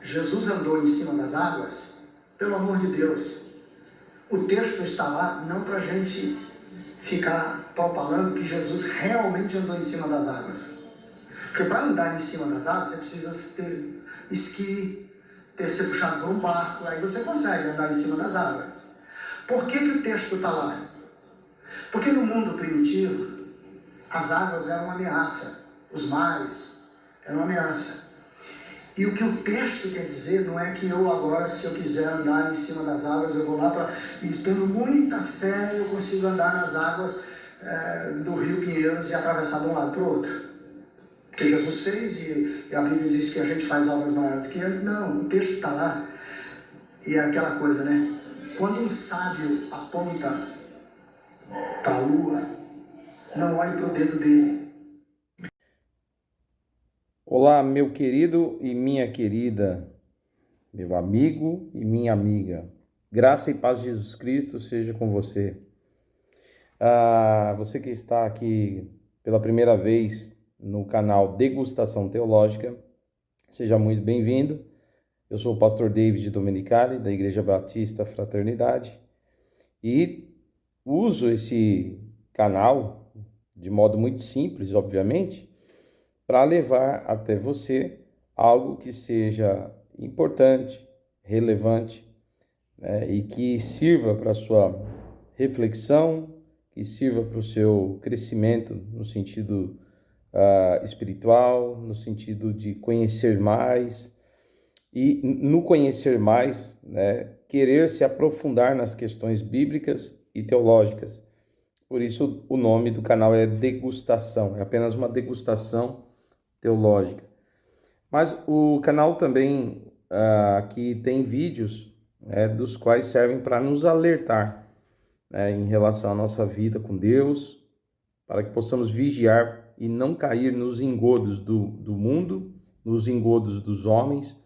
Jesus andou em cima das águas, pelo amor de Deus. O texto está lá não para a gente ficar propalando que Jesus realmente andou em cima das águas. Porque para andar em cima das águas, você precisa ter esqui, ter ser puxado por um barco, aí você consegue andar em cima das águas. Por que o texto está lá? Porque no mundo primitivo, as águas eram uma ameaça, os mares eram uma ameaça. E o que o texto quer dizer não é que eu agora, se eu quiser andar em cima das águas, eu vou lá para... E tendo muita fé, eu consigo andar nas águas do Rio Pinheiros e atravessar de um lado para o outro. Porque Jesus fez e a Bíblia diz que a gente faz obras maiores que ele. Não, o texto está lá. E é aquela coisa, né? Quando um sábio aponta para a lua, não olhe para o dedo dele. Olá, meu querido e minha querida, meu amigo e minha amiga. Graça e paz de Jesus Cristo seja com você. Você que está aqui pela primeira vez no canal Degustação Teológica, seja muito bem-vindo. Eu sou o pastor David Domenicali, da Igreja Batista Fraternidade, e uso esse canal de modo muito simples, obviamente, para levar até você algo que seja importante, relevante, né, e que sirva para a sua reflexão, que sirva para o seu crescimento no sentido espiritual, no sentido de conhecer mais e no conhecer mais, né, querer se aprofundar nas questões bíblicas e teológicas. Por isso o nome do canal é Degustação, é apenas uma degustação teológica. Mas o canal também aqui tem vídeos dos quais servem para nos alertar em relação à nossa vida com Deus, para que possamos vigiar e não cair nos engodos do mundo, nos engodos dos homens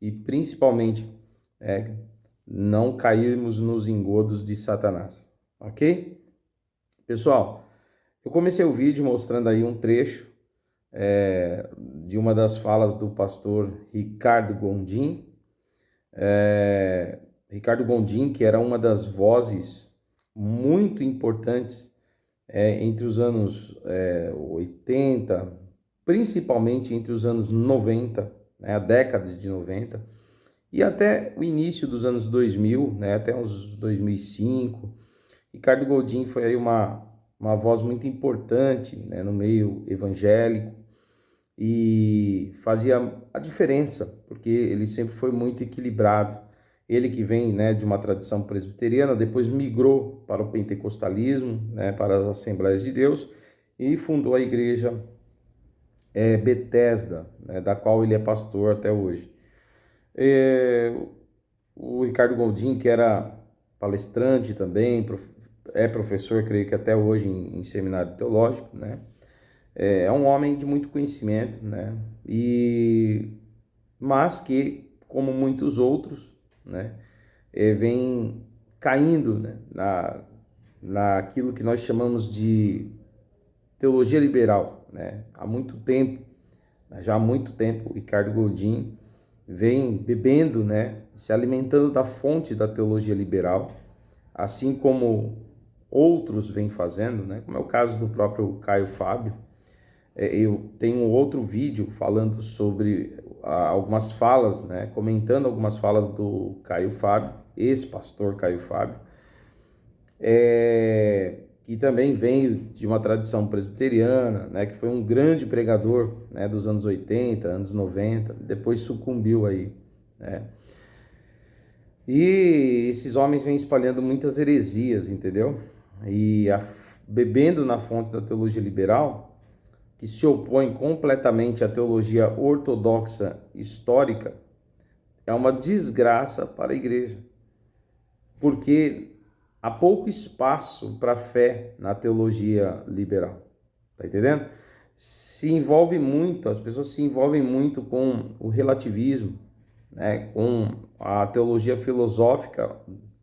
e principalmente não cairmos nos engodos de Satanás, ok? Pessoal, eu comecei o vídeo mostrando aí um trecho de uma das falas do pastor Ricardo Gondim. Ricardo Gondim, que era uma das vozes muito importantes entre os anos 80, principalmente entre os anos 90, né, a década de 90, e até o início dos anos 2000, né, até uns 2005. Ricardo Gondim foi aí uma voz muito importante, né, no meio evangélico, e fazia a diferença, porque ele sempre foi muito equilibrado. Ele que vem, né, de uma tradição presbiteriana, depois migrou para o pentecostalismo, né, para as Assembleias de Deus, e fundou a igreja Betesda, né, da qual ele é pastor até hoje. O Ricardo Gondim, que era palestrante também, é professor, creio que até hoje em seminário teológico, né? É um homem de muito conhecimento, né? Mas que, como muitos outros, né, vem caindo, né, naquilo que nós chamamos de teologia liberal, né? Há muito tempo, já há muito tempo, o Ricardo Gondim vem bebendo, né, se alimentando da fonte da teologia liberal, assim como outros vêm fazendo, né, como é o caso do próprio Caio Fábio. Eu tenho um outro vídeo falando sobre algumas falas, né, comentando algumas falas do Caio Fábio, ex-pastor Caio Fábio, que também veio de uma tradição presbiteriana, né, que foi um grande pregador, né, dos anos 80, anos 90, depois sucumbiu aí, né? E esses homens vêm espalhando muitas heresias, entendeu? E bebendo na fonte da teologia liberal, que se opõe completamente à teologia ortodoxa histórica, é uma desgraça para a igreja, porque há pouco espaço para a fé na teologia liberal, tá entendendo? Se envolve muito, as pessoas se envolvem muito com o relativismo, né, com a teologia filosófica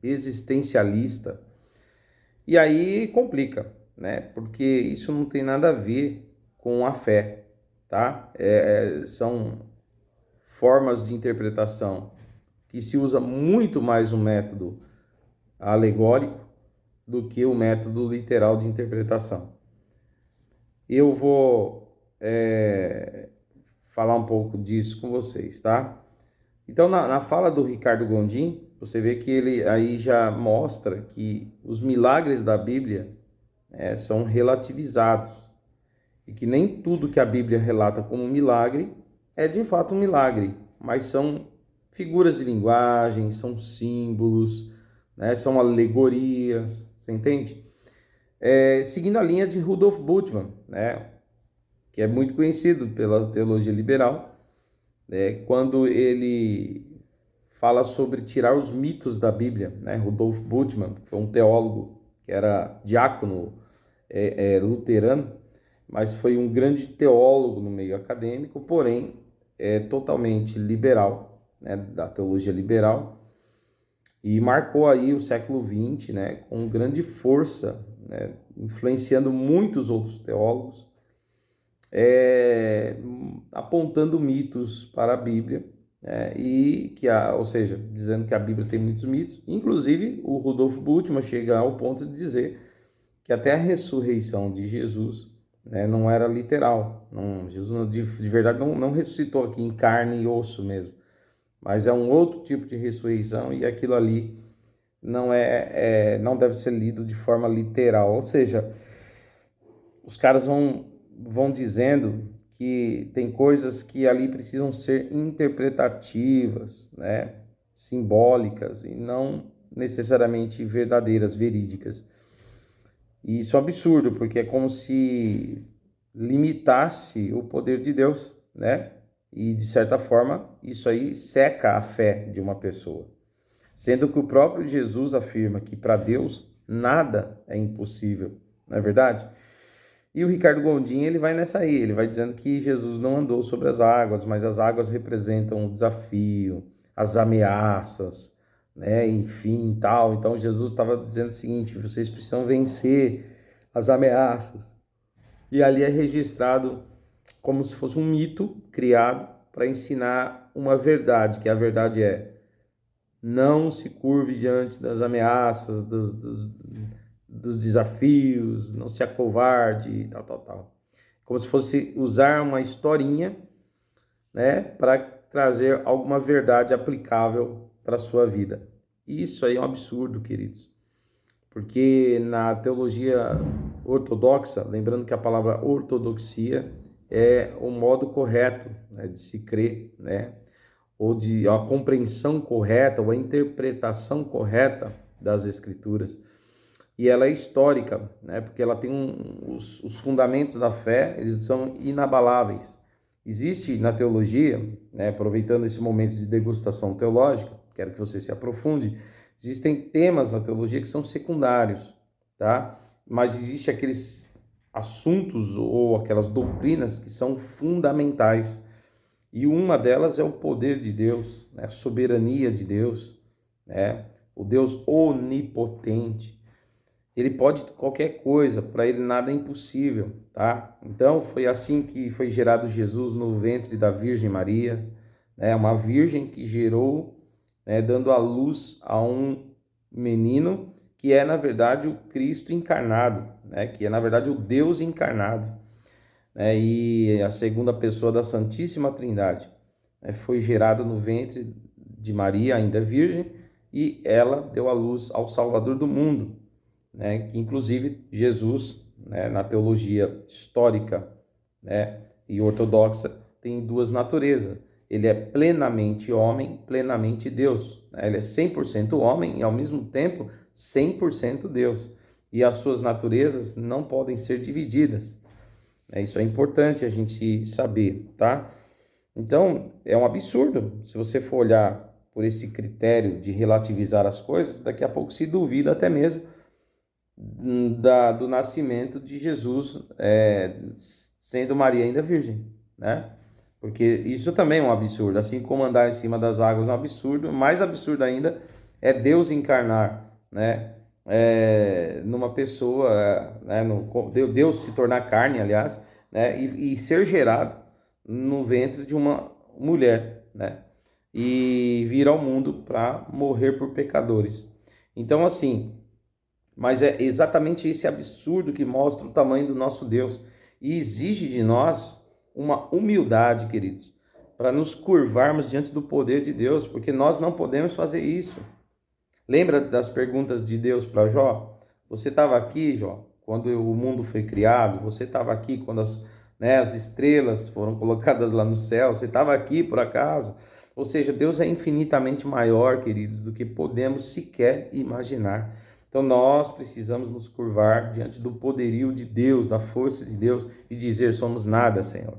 existencialista, e aí complica, né, porque isso não tem nada a ver com a fé, tá? São formas de interpretação que se usa muito mais o método alegórico do que o método literal de interpretação. Eu vou falar um pouco disso com vocês, tá? Então, na fala do Ricardo Gondim, você vê que ele aí já mostra que os milagres da Bíblia são relativizados e que nem tudo que a Bíblia relata como milagre é de fato um milagre, mas são figuras de linguagem, são símbolos, né? São alegorias, você entende? Seguindo a linha de Rudolf Bultmann, né? Que é muito conhecido pela teologia liberal, quando ele fala sobre tirar os mitos da Bíblia, né? Rudolf Bultmann foi um teólogo que era diácono luterano, mas foi um grande teólogo no meio acadêmico, porém totalmente liberal, né? Da teologia liberal, e marcou aí o século XX, né? Com grande força, né? Influenciando muitos outros teólogos, apontando mitos para a Bíblia, e que ou seja, dizendo que a Bíblia tem muitos mitos. Inclusive, o Rudolf Bultmann chega ao ponto de dizer que até a ressurreição de Jesus, né, não era literal. Jesus de verdade não ressuscitou aqui em carne e osso mesmo, mas é um outro tipo de ressurreição, e aquilo ali não deve ser lido de forma literal. Ou seja, os caras vão dizendo que tem coisas que ali precisam ser interpretativas, né, simbólicas, e não necessariamente verdadeiras, verídicas. E isso é um absurdo, porque é como se limitasse o poder de Deus, né? E de certa forma, isso aí seca a fé de uma pessoa. Sendo que o próprio Jesus afirma que para Deus nada é impossível, não é verdade? E o Ricardo Gondim, ele vai nessa aí, ele vai dizendo que Jesus não andou sobre as águas, mas as águas representam o desafio, as ameaças, né, enfim, tal. Então Jesus estava dizendo o seguinte: vocês precisam vencer as ameaças. E ali é registrado como se fosse um mito criado para ensinar uma verdade, que a verdade é: não se curve diante das ameaças, dos desafios, não se acovarde, tal. Como se fosse usar uma historinha, né, para trazer alguma verdade aplicável para a sua vida. Isso aí é um absurdo, queridos. Porque na teologia ortodoxa, lembrando que a palavra ortodoxia é o modo correto, né, de se crer, né, ou de a compreensão correta, ou a interpretação correta das Escrituras. E ela é histórica, né? Porque ela tem os fundamentos da fé, eles são inabaláveis. Existe na teologia, né, aproveitando esse momento de degustação teológica, quero que você se aprofunde, existem temas na teologia que são secundários, tá? Mas existe aqueles assuntos ou aquelas doutrinas que são fundamentais. E uma delas é o poder de Deus, né? A soberania de Deus, né? O Deus onipotente. Ele pode qualquer coisa, para ele nada é impossível, tá? Então foi assim que foi gerado Jesus no ventre da Virgem Maria, né? Uma virgem que gerou, né, dando à luz a um menino que é na verdade o Cristo encarnado, né? Que é na verdade o Deus encarnado, né? E a segunda pessoa da Santíssima Trindade, né, foi gerada no ventre de Maria, ainda virgem, e ela deu à luz ao Salvador do mundo, né? Que inclusive Jesus, né, na teologia histórica, né, e ortodoxa, tem duas naturezas. Ele é plenamente homem, plenamente Deus, né? Ele é 100% homem e ao mesmo tempo 100% Deus. E as suas naturezas não podem ser divididas. Isso é importante a gente saber, tá? Então, é um absurdo. Se você for olhar por esse critério de relativizar as coisas, daqui a pouco se duvida até mesmo do nascimento de Jesus, sendo Maria ainda virgem, né? Porque isso também é um absurdo. Assim como andar em cima das águas é um absurdo, mais absurdo ainda é Deus encarnar, né? Numa pessoa, né? Deus se tornar carne, aliás, né? E ser gerado no ventre de uma mulher, né? E vir ao mundo para morrer por pecadores. Então, assim, mas é exatamente esse absurdo que mostra o tamanho do nosso Deus e exige de nós uma humildade, queridos, para nos curvarmos diante do poder de Deus, porque nós não podemos fazer isso. Lembra das perguntas de Deus para Jó? Você estava aqui, Jó, quando o mundo foi criado? Você estava aqui quando as estrelas foram colocadas lá no céu? Você estava aqui por acaso? Ou seja, Deus é infinitamente maior, queridos, do que podemos sequer imaginar. Então nós precisamos nos curvar diante do poderio de Deus, da força de Deus e dizer: somos nada, Senhor.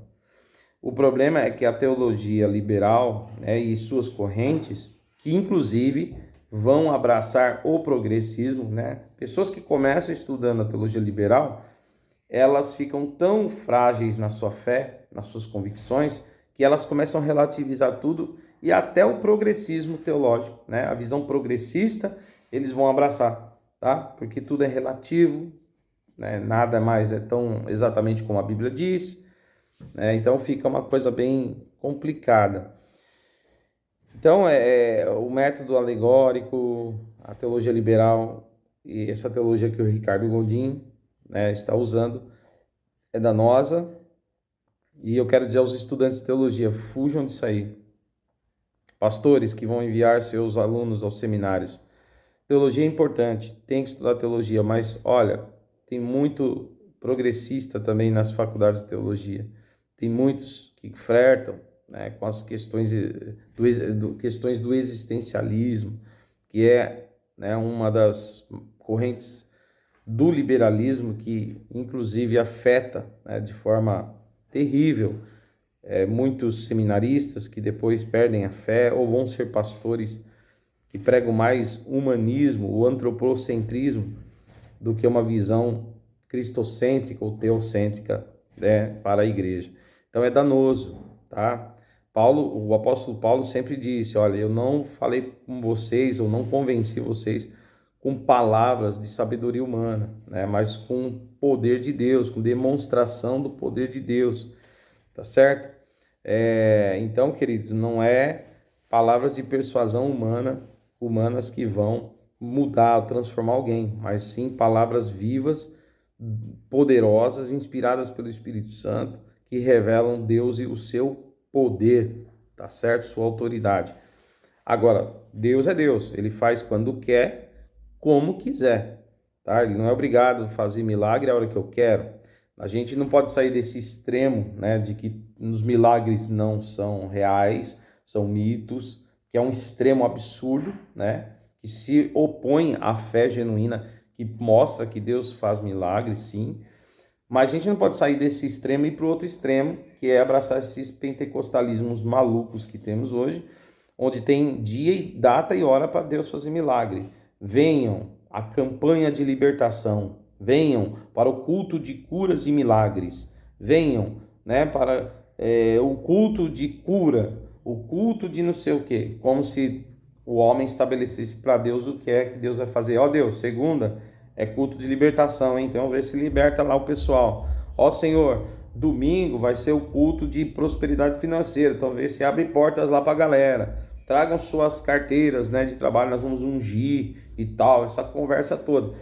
O problema é que a teologia liberal, né, e suas correntes, que inclusive vão abraçar o progressismo, né? Pessoas que começam estudando a teologia liberal, elas ficam tão frágeis na sua fé, nas suas convicções, que elas começam a relativizar tudo e até o progressismo teológico, né? A visão progressista eles vão abraçar, tá? Porque tudo é relativo, né? Nada mais é tão exatamente como a Bíblia diz, né? Então fica uma coisa bem complicada. Então, o método alegórico, a teologia liberal e essa teologia que o Ricardo Gondim, né, está usando é danosa. E eu quero dizer aos estudantes de teologia: fujam disso aí. Pastores que vão enviar seus alunos aos seminários, teologia é importante, tem que estudar teologia, mas olha, tem muito progressista também nas faculdades de teologia. Tem muitos que flertam, né, com as questões questões do existencialismo, que é, né, uma das correntes do liberalismo que inclusive afeta, né, de forma terrível muitos seminaristas que depois perdem a fé ou vão ser pastores que pregam mais humanismo, o antropocentrismo, do que uma visão cristocêntrica ou teocêntrica, né, para a igreja. Então é danoso, tá? O apóstolo Paulo sempre disse: olha, eu não falei com vocês, ou não convenci vocês com palavras de sabedoria humana, né, mas com poder de Deus, com demonstração do poder de Deus, tá certo? Então, queridos, não é palavras de persuasão humanas que vão mudar, transformar alguém, mas sim palavras vivas, poderosas, inspiradas pelo Espírito Santo, que revelam Deus e o seu poder, tá certo? Sua autoridade. Agora, Deus é Deus, ele faz quando quer, como quiser, tá? Ele não é obrigado a fazer milagre a hora que eu quero. A gente não pode sair desse extremo, né, de que os milagres não são reais, são mitos, que é um extremo absurdo, né, que se opõe à fé genuína, que mostra que Deus faz milagres, sim. Mas a gente não pode sair desse extremo e ir para o outro extremo, que é abraçar esses pentecostalismos malucos que temos hoje, onde tem dia e data e hora para Deus fazer milagre. Venham, a campanha de libertação, venham para o culto de curas e milagres, venham, né, para o culto de cura, o culto de não sei o quê, como se o homem estabelecesse para Deus o que é que Deus vai fazer. Ó Deus, segunda é culto de libertação, hein? Então vê se liberta lá o pessoal. Ó Senhor, domingo vai ser o culto de prosperidade financeira, então vê se abre portas lá para a galera. Tragam suas carteiras, né, de trabalho, nós vamos ungir e tal, essa conversa toda.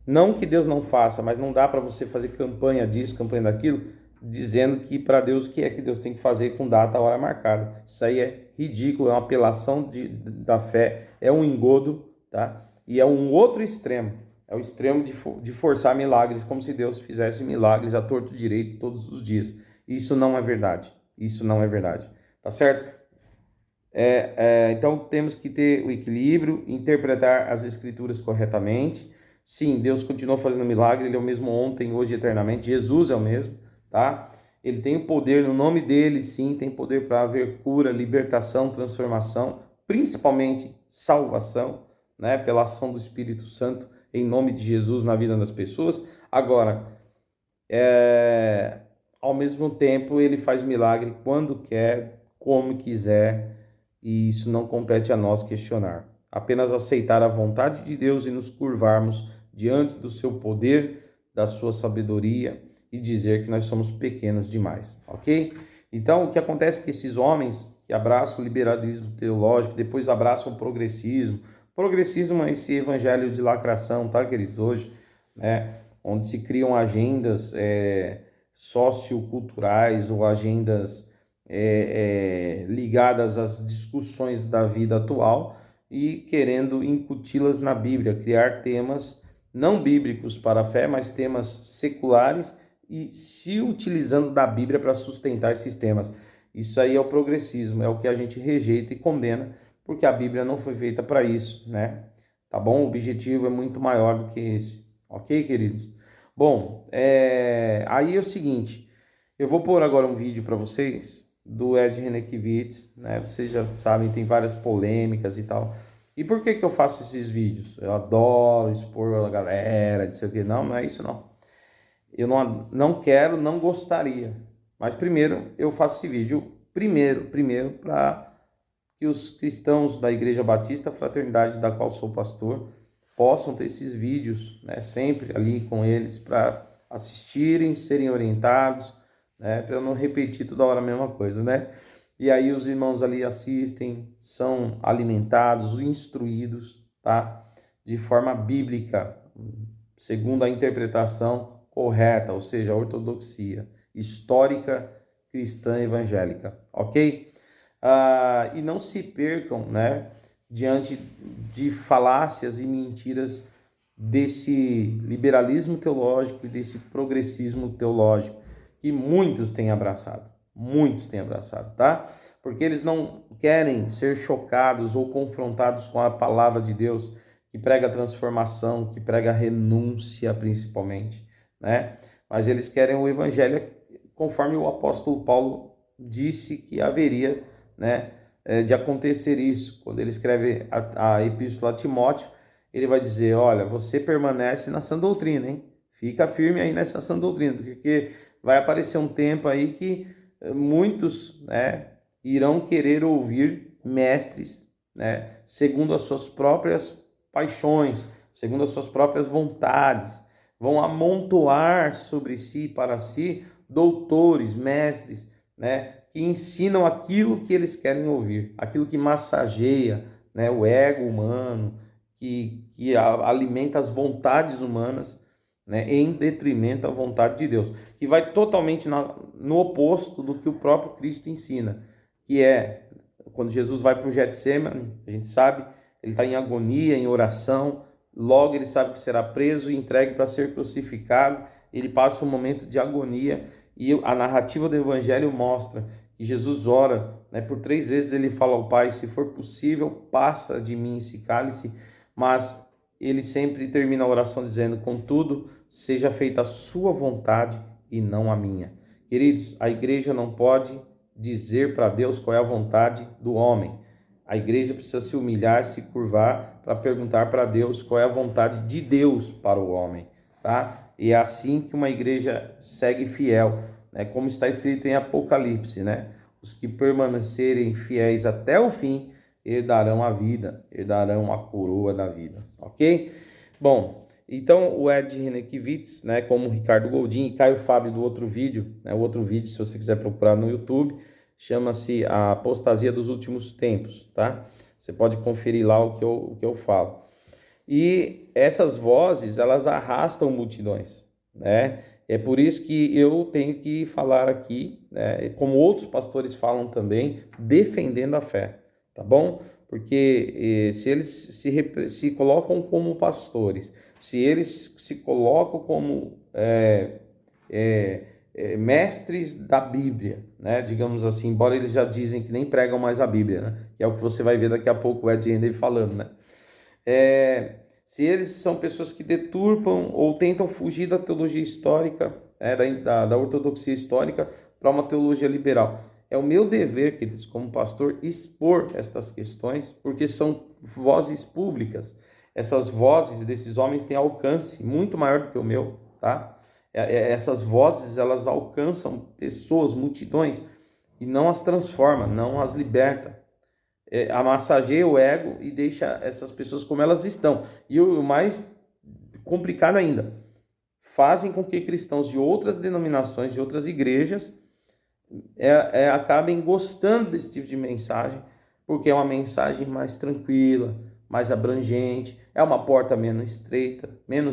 Não que Deus não faça, mas não dá para você fazer campanha disso, campanha daquilo, dizendo que para Deus o que é que Deus tem que fazer com data, hora marcada. Isso aí é ridículo, é uma apelação da fé, é um engodo, tá? E é um outro extremo, é o extremo de forçar milagres, como se Deus fizesse milagres a torto direito todos os dias. Isso não é verdade, isso não é verdade, tá certo? Então temos que ter o equilíbrio, interpretar as escrituras corretamente. Sim, Deus continua fazendo milagre, ele é o mesmo ontem, hoje e eternamente. Jesus é o mesmo, tá? Ele tem o poder, no nome dele, sim, tem poder para haver cura, libertação, transformação, principalmente salvação, né? Pela ação do Espírito Santo, em nome de Jesus na vida das pessoas. Agora, ao mesmo tempo, ele faz milagre quando quer, como quiser, e isso não compete a nós questionar. Apenas aceitar a vontade de Deus e nos curvarmos diante do seu poder, da sua sabedoria e dizer que nós somos pequenos demais, ok? Então, o que acontece é que esses homens que abraçam o liberalismo teológico, depois abraçam o progressismo. Progressismo é esse evangelho de lacração, tá, queridos? Hoje, né, onde se criam agendas socioculturais ou agendas ligadas às discussões da vida atual e querendo incuti-las na Bíblia, criar temas não bíblicos para a fé, mas temas seculares e se utilizando da Bíblia para sustentar esses temas. Isso aí é o progressismo, é o que a gente rejeita e condena, porque a Bíblia não foi feita para isso, né? Tá bom? O objetivo é muito maior do que esse. Ok, queridos? Bom, aí é o seguinte, eu vou pôr agora um vídeo para vocês do Ed Renekiewicz, né? Vocês já sabem, tem várias polêmicas e tal. E por que eu faço esses vídeos? Eu adoro expor a galera, não sei o que. Não, não é isso não. Eu não quero, não gostaria. Mas primeiro eu faço esse vídeo primeiro para que os cristãos da Igreja Batista Fraternidade, da qual sou pastor, possam ter esses vídeos, né, sempre ali com eles para assistirem, serem orientados, né, para eu não repetir toda hora a mesma coisa, né? E aí os irmãos ali assistem, são alimentados, instruídos, tá? De forma bíblica, segundo a interpretação correta, ou seja, a ortodoxia histórica cristã evangélica, ok? E não se percam, né, diante de falácias e mentiras desse liberalismo teológico e desse progressismo teológico que muitos têm abraçado, tá? Porque eles não querem ser chocados ou confrontados com a palavra de Deus, que prega transformação, que prega renúncia principalmente, né? Mas eles querem o evangelho conforme o apóstolo Paulo disse que haveria, né, de acontecer isso. Quando ele escreve a epístola a Timóteo, ele vai dizer, olha, você permanece na sã doutrina, hein? Fica firme aí nessa sã doutrina, porque vai aparecer um tempo aí que muitos, né, irão querer ouvir mestres, né, segundo as suas próprias paixões, segundo as suas próprias vontades, vão amontoar sobre si, para si, doutores, mestres, né, que ensinam aquilo que eles querem ouvir, aquilo que massageia, né, o ego humano, que alimenta as vontades humanas, né, em detrimento da vontade de Deus, que vai totalmente no oposto do que o próprio Cristo ensina, que é, quando Jesus vai para o Getsemane, a gente sabe, ele está em agonia, em oração, logo ele sabe que será preso e entregue para ser crucificado, ele passa um momento de agonia, e a narrativa do Evangelho mostra que Jesus ora, né, por 3 vezes ele fala ao Pai, se for possível, passa de mim esse cálice, mas ele sempre termina a oração dizendo, contudo, seja feita a sua vontade e não a minha. Queridos, a igreja não pode dizer para Deus qual é a vontade do homem. A igreja precisa se humilhar, se curvar para perguntar para Deus qual é a vontade de Deus para o homem, tá? E é assim que uma igreja segue fiel, né? Como está escrito em Apocalipse, né? Os que permanecerem fiéis até o fim herdarão a vida, herdarão a coroa da vida, ok? Bom, então o Ed Renekiewicz, né, como o Ricardo Goldin e Caio Fábio do outro vídeo, né, o outro vídeo, se você quiser procurar no YouTube, chama-se A Apostasia dos Últimos Tempos, tá? Você pode conferir lá o que eu falo. E essas vozes, elas arrastam multidões, né? É por isso que eu tenho que falar aqui, né, como outros pastores falam também, defendendo a fé, tá bom? Porque se eles se colocam como pastores, se eles se colocam como mestres da Bíblia, né? Digamos assim, embora eles já dizem que nem pregam mais a Bíblia, né? Que é o que você vai ver daqui a pouco o Ed René falando, né? Se eles são pessoas que deturpam ou tentam fugir da teologia histórica, da ortodoxia histórica, para uma teologia liberal. É o meu dever, queridos, como pastor, expor estas questões, porque são vozes públicas. Essas vozes desses homens têm alcance muito maior do que o meu, tá? Essas vozes, elas alcançam pessoas, multidões, e não as transforma, não as liberta. Amassageia o ego e deixa essas pessoas como elas estão. E o mais complicado ainda, fazem com que cristãos de outras denominações, de outras igrejas, acabem gostando desse tipo de mensagem, porque é uma mensagem mais tranquila, mais abrangente, é uma porta menos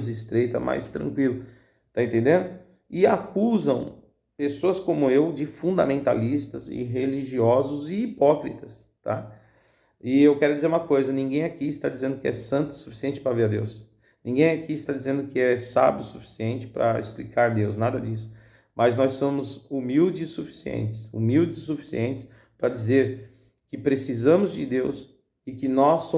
estreita, mais tranquilo, tá entendendo? E acusam pessoas como eu de fundamentalistas e religiosos e hipócritas, tá? E eu quero dizer uma coisa, ninguém aqui está dizendo que é santo o suficiente para ver a Deus. Ninguém aqui está dizendo que é sábio o suficiente para explicar Deus, nada disso. Mas nós somos humildes o suficientes para dizer que precisamos de Deus e que nós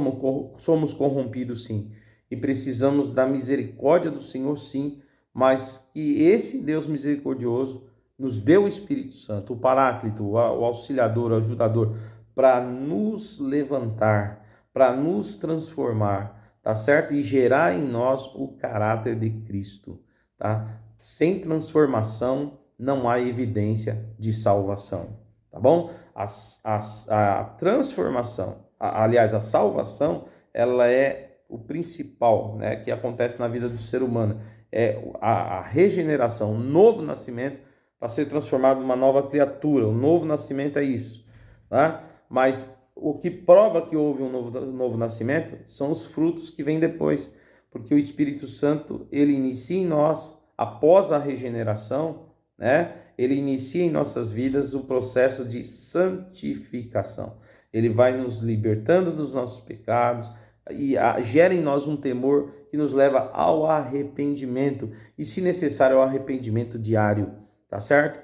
somos corrompidos sim. E precisamos da misericórdia do Senhor sim, mas que esse Deus misericordioso nos deu o Espírito Santo, o Paráclito, o Auxiliador, o Ajudador, para nos levantar, para nos transformar, tá certo? E gerar em nós o caráter de Cristo, tá? Sem transformação não há evidência de salvação, tá bom? A transformação, aliás, a salvação, ela é o principal, né, que acontece na vida do ser humano. É a regeneração, o novo nascimento para ser transformado numa nova criatura. O novo nascimento é isso, tá? Mas o que prova que houve um novo nascimento são os frutos que vêm depois, porque o Espírito Santo, ele inicia em nós, após a regeneração, né? Ele inicia em nossas vidas o processo de santificação. Ele vai nos libertando dos nossos pecados e gera em nós um temor que nos leva ao arrependimento, e se necessário, ao arrependimento diário, tá certo?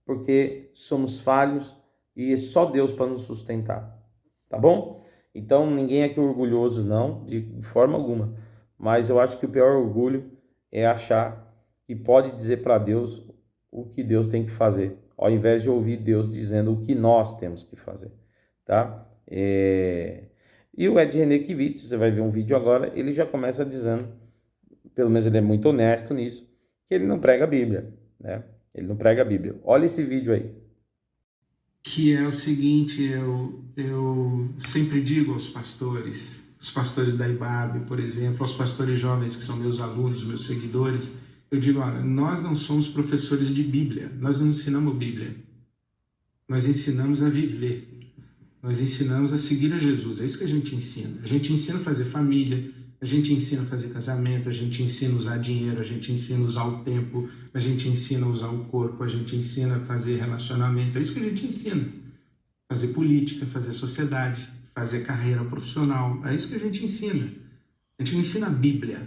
Porque somos falhos, e é só Deus para nos sustentar, tá bom? Então ninguém aqui é orgulhoso não, de forma alguma, mas eu acho que o pior orgulho é achar que pode dizer para Deus o que Deus tem que fazer, ao invés de ouvir Deus dizendo o que nós temos que fazer, tá? E o Ed René, você vai ver um vídeo agora, ele já começa dizendo, pelo menos ele é muito honesto nisso, que ele não prega a Bíblia, né? Ele não prega a Bíblia. Olha esse vídeo aí. Que é o seguinte, eu sempre digo aos pastores, os pastores da IBAB, por exemplo, aos pastores jovens que são meus alunos, meus seguidores, eu digo, olha, nós não somos professores de Bíblia, nós não ensinamos Bíblia, nós ensinamos a viver, nós ensinamos a seguir a Jesus, é isso que a gente ensina a fazer família, a gente ensina a fazer casamento, a gente ensina a usar dinheiro, a gente ensina a usar o tempo, a gente ensina a usar o corpo, a gente ensina a fazer relacionamento, é isso que a gente ensina. Fazer política, fazer sociedade, fazer carreira profissional, é isso que a gente ensina. A gente não ensina a Bíblia.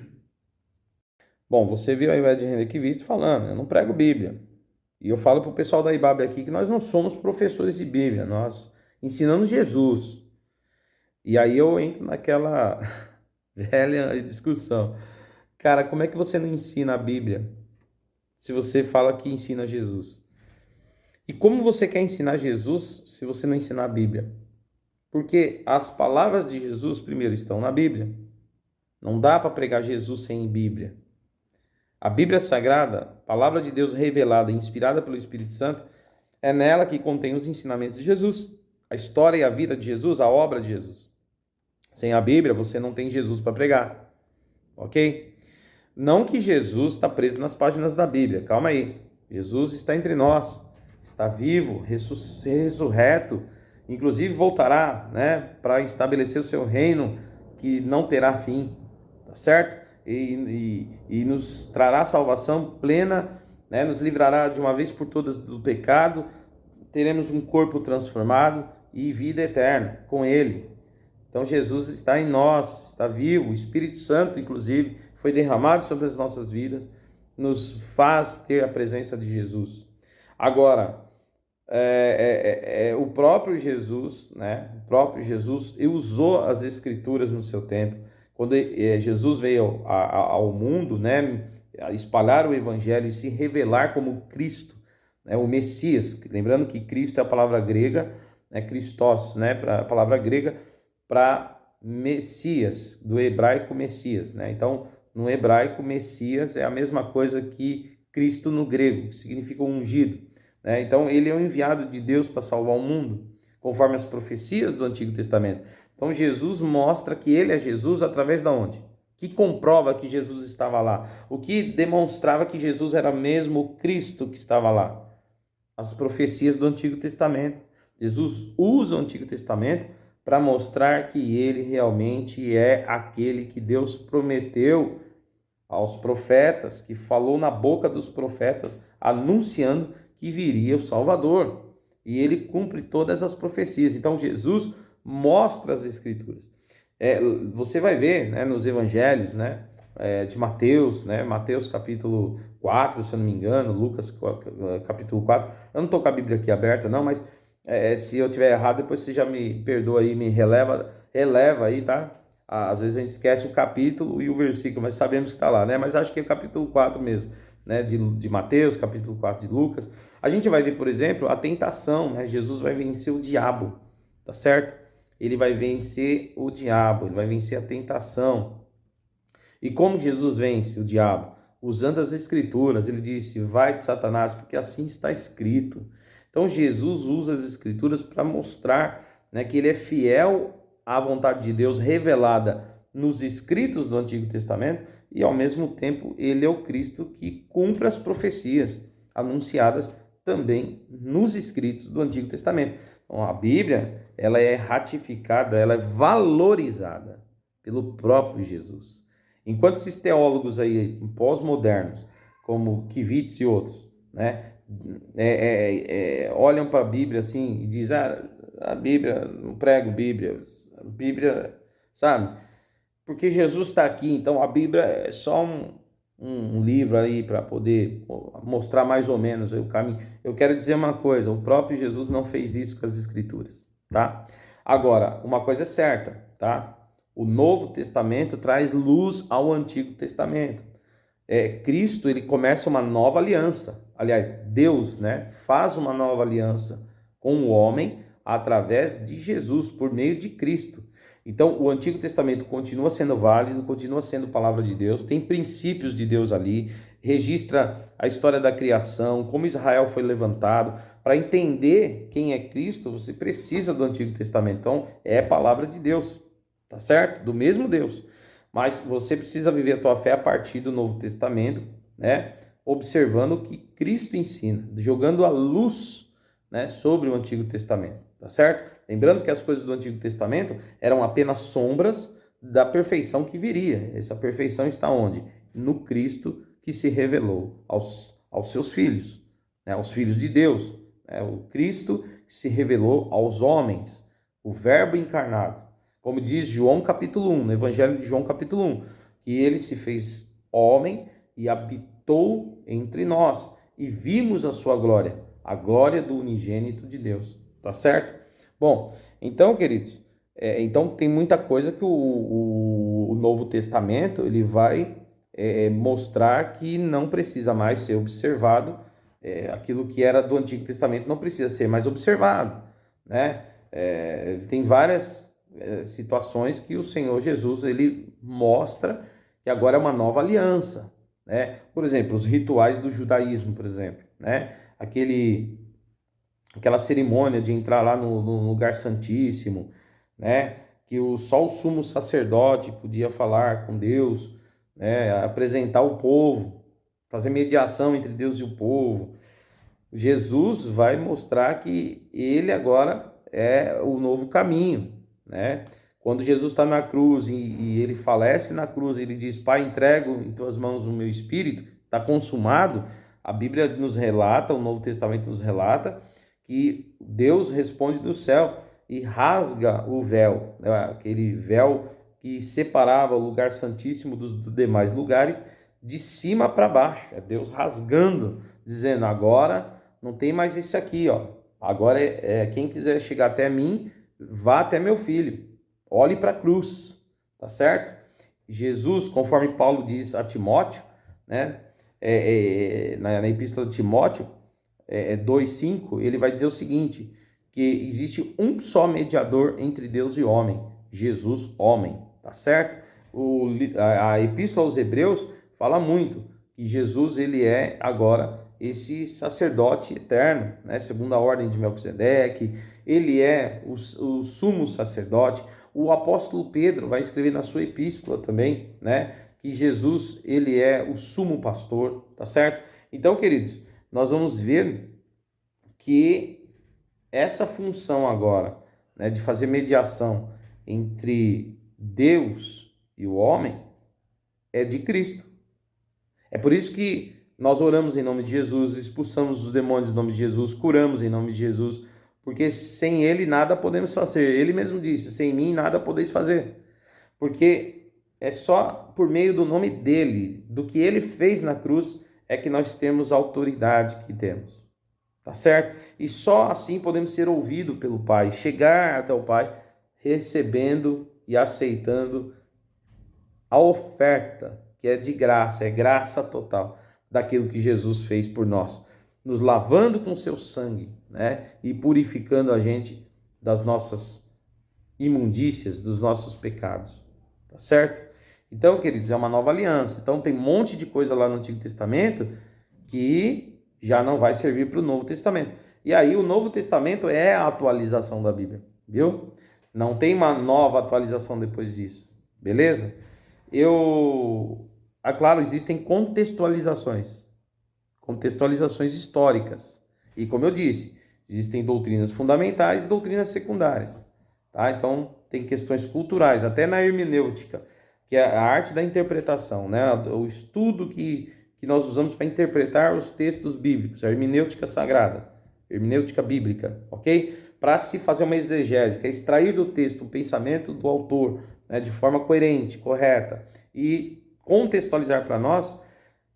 Bom, você viu aí o Ed René falando, eu não prego Bíblia. E eu falo para o pessoal da IBAB aqui que nós não somos professores de Bíblia, nós ensinamos Jesus. E aí eu entro naquela velha discussão. Cara, como é que você não ensina a Bíblia se você fala que ensina Jesus? E como você quer ensinar Jesus se você não ensinar a Bíblia? Porque as palavras de Jesus, primeiro, estão na Bíblia. Não dá para pregar Jesus sem Bíblia. A Bíblia Sagrada, palavra de Deus revelada e inspirada pelo Espírito Santo, é nela que contém os ensinamentos de Jesus, a história e a vida de Jesus, a obra de Jesus. Sem a Bíblia, você não tem Jesus para pregar, ok? Não que Jesus está preso nas páginas da Bíblia, calma aí. Jesus está entre nós, está vivo, ressurreto, inclusive voltará, né, para estabelecer o seu reino que não terá fim, tá certo? E nos trará salvação plena, né, nos livrará de uma vez por todas do pecado, teremos um corpo transformado e vida eterna com Ele. Então Jesus está em nós, está vivo, o Espírito Santo, inclusive, foi derramado sobre as nossas vidas, nos faz ter a presença de Jesus. Agora, o próprio Jesus, né? O próprio Jesus usou as Escrituras no seu tempo. Quando Jesus veio ao mundo, né? Espalhar o Evangelho e se revelar como Cristo, né? O Messias. Lembrando que Cristo é a palavra grega, né? Christos, né? A palavra grega para Messias, do hebraico Messias, né? Então, no hebraico, Messias é a mesma coisa que Cristo no grego, que significa ungido, né? Então, ele é o enviado de Deus para salvar o mundo, conforme as profecias do Antigo Testamento. Então, Jesus mostra que ele é Jesus através da onde? Que comprova que Jesus estava lá. O que demonstrava que Jesus era mesmo o Cristo que estava lá? as profecias do Antigo Testamento. Jesus usa o Antigo Testamento para mostrar que ele realmente é aquele que Deus prometeu aos profetas, que falou na boca dos profetas, anunciando que viria o Salvador. E ele cumpre todas as profecias. Então Jesus mostra as Escrituras. Você vai ver, né, nos evangelhos, né, de Mateus, né, Mateus capítulo 4, se eu não me engano, Lucas capítulo 4. Eu não estou com a Bíblia aqui aberta, não, mas se eu tiver errado, depois você já me perdoa aí, me releva aí, tá? Às vezes a gente esquece o capítulo e o versículo, mas sabemos que está lá, né? Mas acho que é o capítulo 4 mesmo, né? De Mateus, capítulo 4 de Lucas. A gente vai ver, por exemplo, a tentação, né? Jesus vai vencer o diabo, tá certo? Ele vai vencer o diabo, ele vai vencer a tentação. E como Jesus vence o diabo? Usando as Escrituras. Ele disse: vai de Satanás, porque assim está escrito. Então Jesus usa as Escrituras para mostrar, né, que ele é fiel à vontade de Deus revelada nos escritos do Antigo Testamento e, ao mesmo tempo, ele é o Cristo que cumpre as profecias anunciadas também nos escritos do Antigo Testamento. Então, a Bíblia, ela é ratificada, ela é valorizada pelo próprio Jesus. Enquanto esses teólogos aí pós-modernos, como Kivitz e outros, né, olham para a Bíblia assim e dizem: a Bíblia, não prego a Bíblia, sabe? Porque Jesus está aqui, então a Bíblia é só um livro aí para poder mostrar mais ou menos o caminho. Eu quero dizer uma coisa: o próprio Jesus não fez isso com as Escrituras, tá? Agora, uma coisa é certa, tá? O Novo Testamento traz luz ao Antigo Testamento. Cristo, ele começa uma nova aliança. Aliás, Deus, né, faz uma nova aliança com o homem através de Jesus, por meio de Cristo. Então, o Antigo Testamento continua sendo válido, continua sendo palavra de Deus, tem princípios de Deus ali, registra a história da criação, como Israel foi levantado. Para entender quem é Cristo, você precisa do Antigo Testamento. Então, é palavra de Deus, tá certo? Do mesmo Deus. Mas você precisa viver a tua fé a partir do Novo Testamento, né? Observando o que Cristo ensina, jogando a luz, né, sobre o Antigo Testamento, tá certo? Lembrando que as coisas do Antigo Testamento eram apenas sombras da perfeição que viria. Essa perfeição está onde? No Cristo que se revelou aos seus filhos, né, aos filhos de Deus. O Cristo que se revelou aos homens, o Verbo encarnado. Como diz João capítulo 1, no Evangelho de João capítulo 1, que ele se fez homem e habitou entre nós, e vimos a sua glória, a glória do unigênito de Deus, tá certo? Bom, então, queridos, então tem muita coisa que o Novo Testamento ele vai mostrar que não precisa mais ser observado, aquilo que era do Antigo Testamento não precisa ser mais observado, né? Tem várias situações que o Senhor Jesus ele mostra que agora é uma nova aliança, né? Por exemplo, os rituais do judaísmo, por exemplo, né? Aquela cerimônia de entrar lá no lugar santíssimo, né? Que só o sumo sacerdote podia falar com Deus, né? Apresentar o povo, fazer mediação entre Deus e o povo. Jesus vai mostrar que ele agora é o novo caminho, né? Quando Jesus está na cruz e ele falece na cruz, ele diz: Pai, entrego em tuas mãos o meu espírito, está consumado. A Bíblia nos relata, o Novo Testamento nos relata, que Deus responde do céu e rasga o véu, né? Aquele véu que separava o lugar santíssimo dos demais lugares, de cima para baixo. É Deus rasgando, dizendo: agora não tem mais esse aqui, ó. Agora quem quiser chegar até mim, vá até meu filho. Olhe para a cruz, tá certo? Jesus, conforme Paulo diz a Timóteo, né? Na epístola de Timóteo 2,5, ele vai dizer o seguinte, que existe um só mediador entre Deus e homem, Jesus, homem, tá certo? A epístola aos Hebreus fala muito que Jesus ele é agora esse sacerdote eterno, né? Segundo a ordem de Melquisedeque, ele é o sumo sacerdote. O apóstolo Pedro vai escrever na sua epístola também, né? Que Jesus ele é o sumo pastor, tá certo? Então, queridos, nós vamos ver que essa função agora, né, de fazer mediação entre Deus e o homem é de Cristo. É por isso que nós oramos em nome de Jesus, expulsamos os demônios em nome de Jesus, curamos em nome de Jesus, porque sem Ele nada podemos fazer. Ele mesmo disse, sem mim nada podeis fazer. Porque é só por meio do nome dele, do que ele fez na cruz, é que nós temos a autoridade que temos. Tá certo? E só assim podemos ser ouvidos pelo Pai, chegar até o Pai, recebendo e aceitando a oferta, que é de graça, é graça total, daquilo que Jesus fez por nós, nos lavando com seu sangue, né? E purificando a gente das nossas imundícias, dos nossos pecados. Tá certo? Então, queridos, é uma nova aliança. Então, tem um monte de coisa lá no Antigo Testamento que já não vai servir para o Novo Testamento. E aí, o Novo Testamento é a atualização da Bíblia, viu? Não tem uma nova atualização depois disso, beleza? Claro, existem contextualizações históricas. E como eu disse, existem doutrinas fundamentais e doutrinas secundárias. Tá? Então, tem questões culturais, até na hermenêutica, que é a arte da interpretação, né? O estudo que nós usamos para interpretar os textos bíblicos, a hermenêutica sagrada, hermenêutica bíblica, ok? Para se fazer uma exegese, que é extrair do texto o pensamento do autor, né, de forma coerente, correta, e contextualizar para nós,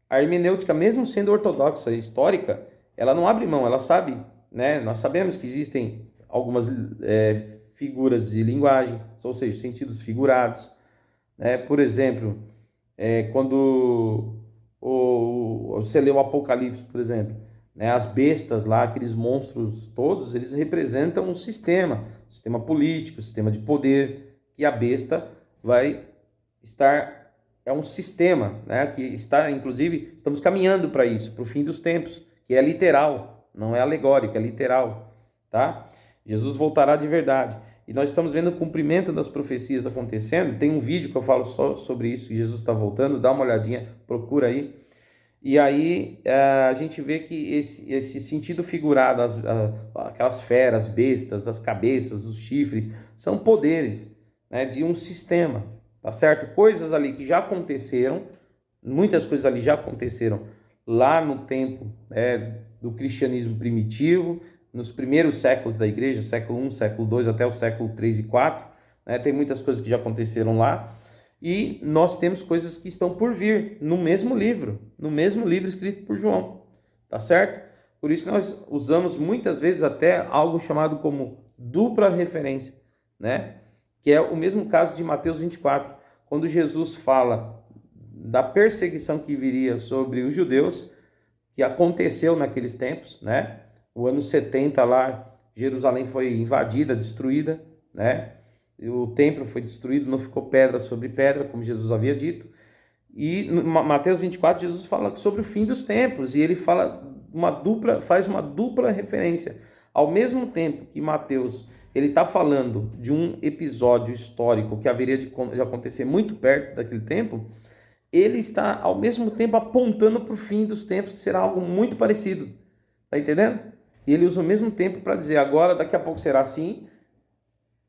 a hermenêutica, mesmo sendo ortodoxa e histórica, ela não abre mão, ela sabe, né? Nós sabemos que existem algumas figuras de linguagem, ou seja, sentidos figurados, né? Por exemplo, quando você lê o Apocalipse, por exemplo, né? As bestas lá, aqueles monstros todos, eles representam um sistema político, sistema de poder, que a besta vai estar, é um sistema, né? Que está, inclusive, estamos caminhando para isso, para o fim dos tempos, que é literal, não é alegórico, é literal, tá? Jesus voltará de verdade. E nós estamos vendo o cumprimento das profecias acontecendo. Tem um vídeo que eu falo só sobre isso, que Jesus está voltando, dá uma olhadinha, procura aí. E aí a gente vê que esse sentido figurado, aquelas feras, bestas, as cabeças, os chifres, são poderes, né, de um sistema, tá certo? Coisas ali que já aconteceram, muitas coisas ali já aconteceram lá no tempo do cristianismo primitivo, nos primeiros séculos da igreja, século I, século II, até o século III e IV, né? Tem muitas coisas que já aconteceram lá, e nós temos coisas que estão por vir no mesmo livro escrito por João, tá certo? Por isso nós usamos muitas vezes até algo chamado como dupla referência, né? Que é o mesmo caso de Mateus 24, quando Jesus fala da perseguição que viria sobre os judeus, que aconteceu naqueles tempos, né? O ano 70 lá, Jerusalém foi invadida, destruída, né? O templo foi destruído, não ficou pedra sobre pedra, como Jesus havia dito. E em Mateus 24, Jesus fala sobre o fim dos tempos, e ele faz uma dupla referência. Ao mesmo tempo que Mateus ele está falando de um episódio histórico que haveria de acontecer muito perto daquele tempo, ele está ao mesmo tempo apontando para o fim dos tempos, que será algo muito parecido. Tá entendendo? E ele usa o mesmo tempo para dizer agora, daqui a pouco será assim,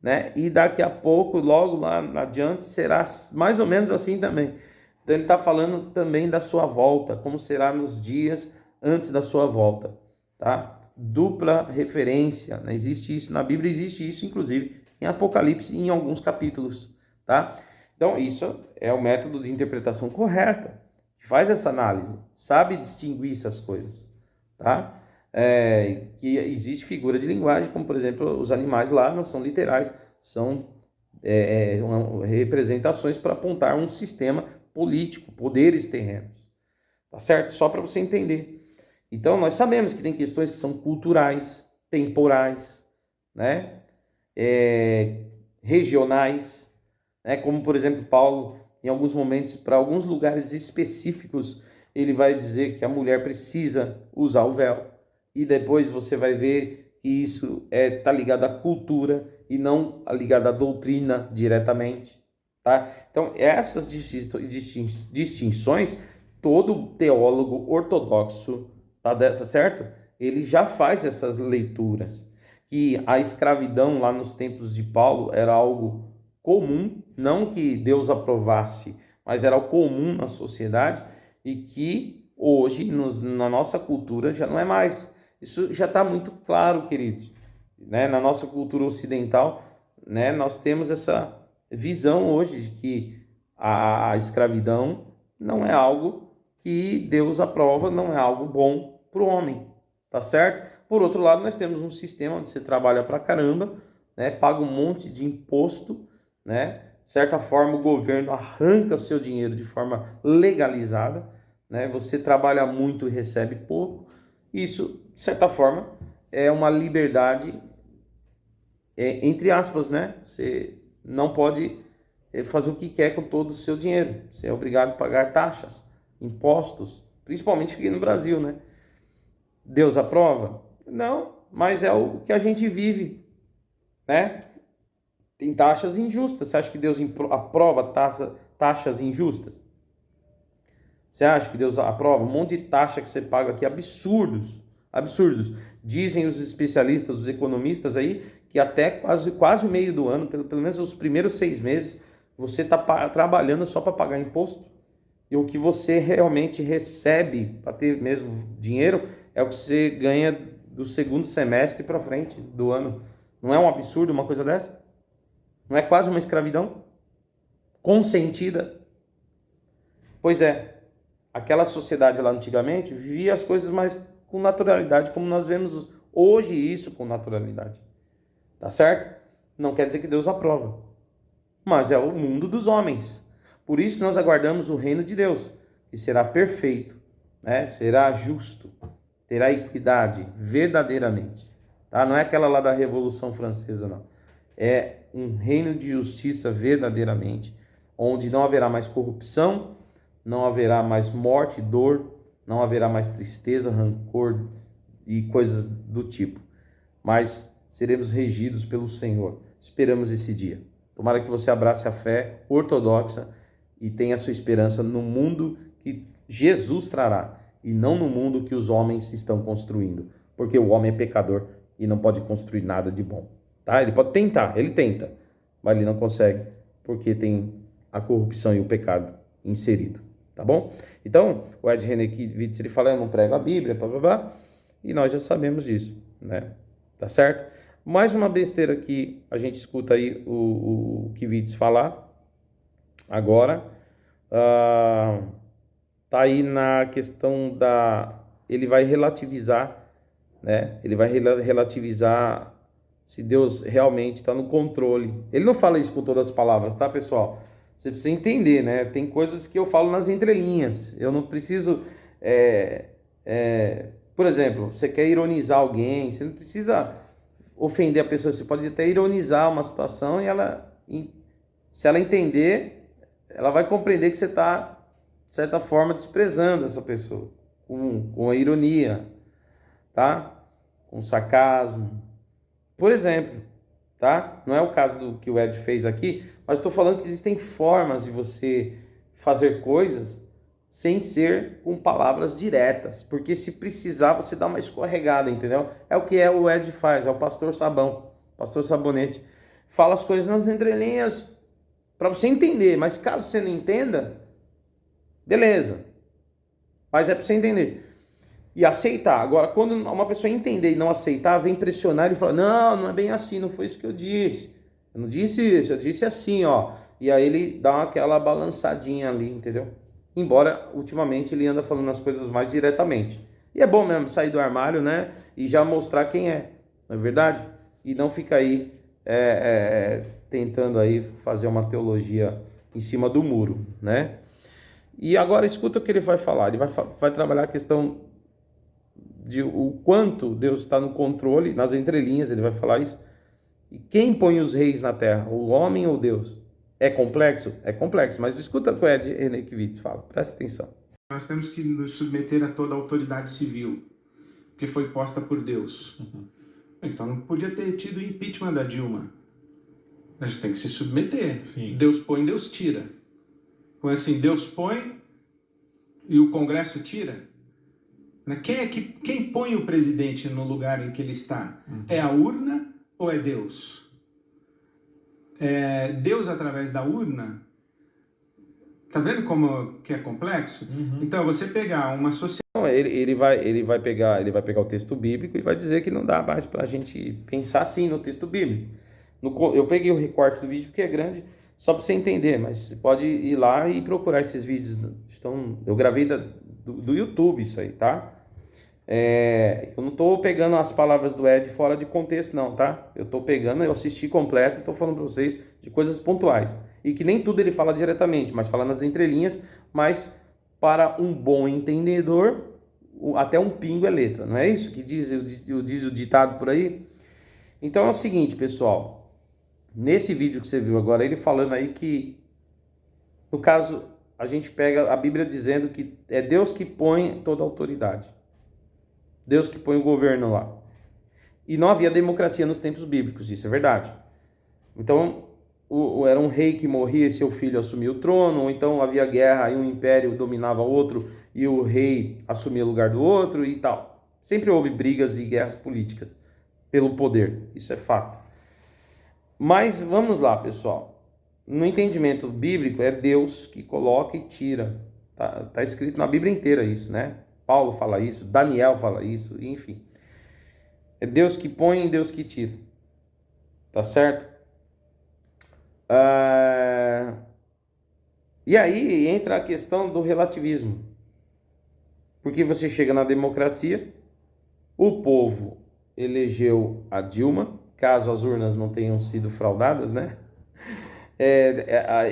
né? E daqui a pouco, logo lá adiante, será mais ou menos assim também. Então ele está falando também da sua volta, como será nos dias antes da sua volta, tá? Dupla referência, né? Existe isso na Bíblia, existe isso inclusive em Apocalipse e em alguns capítulos, tá? Então isso é o método de interpretação correta, que faz essa análise, sabe distinguir essas coisas, tá? Que existe figura de linguagem, como por exemplo os animais lá não são literais, são representações para apontar um sistema político, poderes terrenos, tá certo? Só para você entender. Então nós sabemos que tem questões que são culturais, temporais, né? Regionais, né? Como por exemplo Paulo, em alguns momentos, para alguns lugares específicos, ele vai dizer que a mulher precisa usar o véu. E depois você vai ver que isso está ligado à cultura e não ligado à doutrina diretamente, tá? Então, essas distinções, todo teólogo ortodoxo, tá certo? ele já faz essas leituras, que a escravidão lá nos tempos de Paulo era algo comum, não que Deus aprovasse, mas era o comum na sociedade, e que hoje, na nossa cultura, já não é mais. Isso já está muito claro, queridos. Né? Na nossa cultura ocidental, né, nós temos essa visão hoje de que a escravidão não é algo que Deus aprova, não é algo bom para o homem, tá certo? Por outro lado, nós temos um sistema onde você trabalha pra caramba, né, paga um monte de imposto, né? De certa forma, o governo arranca o seu dinheiro de forma legalizada, né? Você trabalha muito e recebe pouco. Isso, de certa forma, é uma liberdade, entre aspas, né? Você não pode fazer o que quer com todo o seu dinheiro. Você é obrigado a pagar taxas, impostos, principalmente aqui no Brasil, né? Deus aprova? Não, mas é o que a gente vive, né? Tem taxas injustas. Você acha que Deus aprova taxas injustas? Você acha que Deus aprova um monte de taxa que você paga aqui? Absurdos, absurdos. Dizem os especialistas, os economistas aí, que até quase o meio do ano, pelo menos os primeiros 6 meses, você está trabalhando só para pagar imposto. E o que você realmente recebe para ter mesmo dinheiro é o que você ganha do segundo semestre para frente do ano. Não é um absurdo uma coisa dessa? Não é quase uma escravidão? Consentida? Pois é, aquela sociedade lá antigamente vivia as coisas mais com naturalidade, como nós vemos hoje isso com naturalidade. Tá certo? Não quer dizer que Deus aprova, mas é o mundo dos homens. Por isso que nós aguardamos o reino de Deus, que será perfeito, né? Será justo, terá equidade verdadeiramente. Tá? Não é aquela lá da Revolução Francesa, não. É um reino de justiça verdadeiramente, onde não haverá mais corrupção, não haverá mais morte, dor, não haverá mais tristeza, rancor e coisas do tipo. Mas seremos regidos pelo Senhor. Esperamos esse dia. Tomara que você abrace a fé ortodoxa e tenha sua esperança no mundo que Jesus trará e não no mundo que os homens estão construindo, porque o homem é pecador e não pode construir nada de bom. Tá? Ele pode tentar, ele tenta, mas ele não consegue, porque tem a corrupção e o pecado inserido. Tá bom? Então, o Ed Renekiewicz, ele fala, eu não prego a Bíblia, blá, blá, blá, e nós já sabemos disso, né? Tá certo? Mais uma besteira que a gente escuta aí o Kiewicz falar agora, tá aí na questão ele vai relativizar, né? Ele vai relativizar se Deus realmente está no controle. Ele não fala isso com todas as palavras, tá, pessoal? Você precisa entender, né? Tem coisas que eu falo nas entrelinhas. Eu não preciso... por exemplo, você quer ironizar alguém, você não precisa ofender a pessoa. Você pode até ironizar uma situação e se ela entender, ela vai compreender que você está, de certa forma, desprezando essa pessoa. Com a ironia, tá? Com sarcasmo. Por exemplo, tá? Não é o caso do que o Ed fez aqui, mas estou falando que existem formas de você fazer coisas sem ser com palavras diretas, porque se precisar você dá uma escorregada, entendeu? É o que o Ed faz, é o pastor Sabão, pastor Sabonete. Fala as coisas nas entrelinhas para você entender, mas caso você não entenda, beleza. Mas é para você entender. E aceitar. Agora, quando uma pessoa entender e não aceitar, vem pressionar e falar, não é bem assim, não foi isso que eu disse. Eu não disse isso, eu disse assim, ó. E aí ele dá aquela balançadinha ali, entendeu? Embora, ultimamente, ele anda falando as coisas mais diretamente. E é bom mesmo sair do armário, né? E já mostrar quem é, não é verdade? E não ficar aí tentando aí fazer uma teologia em cima do muro, né? E agora escuta o que ele vai falar. Ele vai trabalhar a questão de o quanto Deus está no controle, nas entrelinhas ele vai falar isso. E quem põe os reis na terra, o homem ou Deus? É complexo? É complexo, mas escuta o que o Ed Renekiewicz fala, presta atenção. Nós temos que nos submeter a toda a autoridade civil que foi posta por Deus. Então não podia ter tido o impeachment da Dilma. A gente tem que se submeter. Sim. Deus põe, Deus tira. Então assim, Deus põe e o Congresso tira. Né? Quem põe o presidente no lugar em que ele está? É a urna ou é Deus? É Deus através da urna? Tá vendo como que é complexo? Então, você pegar uma sociedade... Não, ele vai pegar o texto bíblico e vai dizer que não dá mais para a gente pensar assim no texto bíblico. Eu peguei o recorte do vídeo que é grande, só para você entender, mas você pode ir lá e procurar esses vídeos. Eu gravei do YouTube isso aí, tá? Eu não estou pegando as palavras do Ed fora de contexto, não, tá? Eu assisti completo e estou falando para vocês de coisas pontuais. E que nem tudo ele fala diretamente, mas fala nas entrelinhas, mas para um bom entendedor, até um pingo é letra, não é isso que diz o ditado por aí? Então é o seguinte, pessoal, nesse vídeo que você viu agora, ele falando aí que, no caso, a gente pega a Bíblia dizendo que é Deus que põe toda a autoridade. Deus que põe o governo lá. E não havia democracia nos tempos bíblicos, isso é verdade. Então, era um rei que morria e seu filho assumia o trono, ou então havia guerra e um império dominava outro e o rei assumia o lugar do outro e tal. Sempre houve brigas e guerras políticas pelo poder, isso é fato. Mas vamos lá, pessoal. No entendimento bíblico, é Deus que coloca e tira. Tá escrito na Bíblia inteira isso, né? Paulo fala isso, Daniel fala isso, enfim. É Deus que põe e Deus que tira. Tá certo? E aí entra a questão do relativismo. Porque você chega na democracia, o povo elegeu a Dilma, caso as urnas não tenham sido fraudadas, né?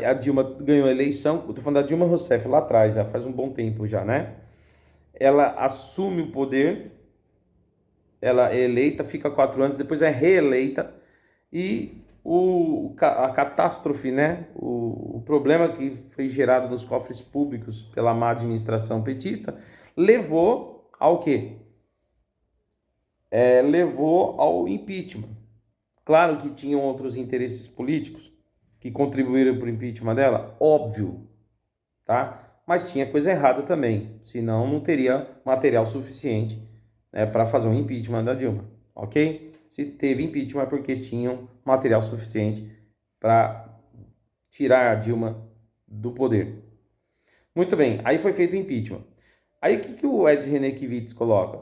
A Dilma ganhou a eleição, estou falando da Dilma Rousseff lá atrás, já faz um bom tempo já, né? Ela assume o poder, ela é eleita, fica 4 anos, depois é reeleita e a catástrofe, né? O problema que foi gerado nos cofres públicos pela má administração petista levou ao quê? Levou ao impeachment. Claro que tinham outros interesses políticos que contribuíram para o impeachment dela, óbvio, tá? Mas tinha coisa errada também, senão não teria material suficiente, né, para fazer um impeachment da Dilma, ok? Se teve impeachment é porque tinham material suficiente para tirar a Dilma do poder. Muito bem, aí foi feito o impeachment. Aí o que o Ed Renekiewicz coloca?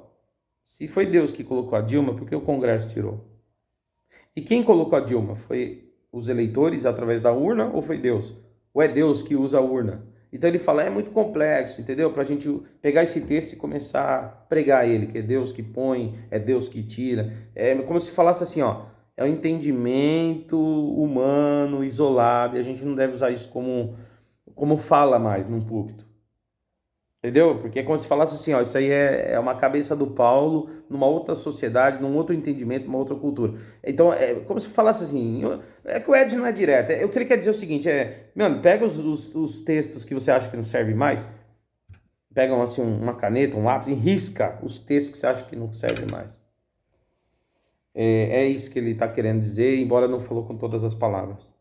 Se foi Deus que colocou a Dilma, por que o Congresso tirou? E quem colocou a Dilma? Foi os eleitores através da urna ou foi Deus? Ou é Deus que usa a urna? Então ele fala, é muito complexo, entendeu? Para a gente pegar esse texto e começar a pregar ele, que é Deus que põe, é Deus que tira. É como se falasse assim, ó, é um entendimento humano, isolado, e a gente não deve usar isso como fala mais num púlpito. Entendeu? Porque é como se falasse assim, ó, isso aí é uma cabeça do Paulo numa outra sociedade, num outro entendimento, numa outra cultura. Então, é como se falasse assim, é que o Ed não é direto. O que ele quer dizer é o seguinte, mano, pega os textos que você acha que não servem mais, pega assim, uma caneta, um lápis e risca os textos que você acha que não servem mais. É isso que ele está querendo dizer, embora não falou com todas as palavras.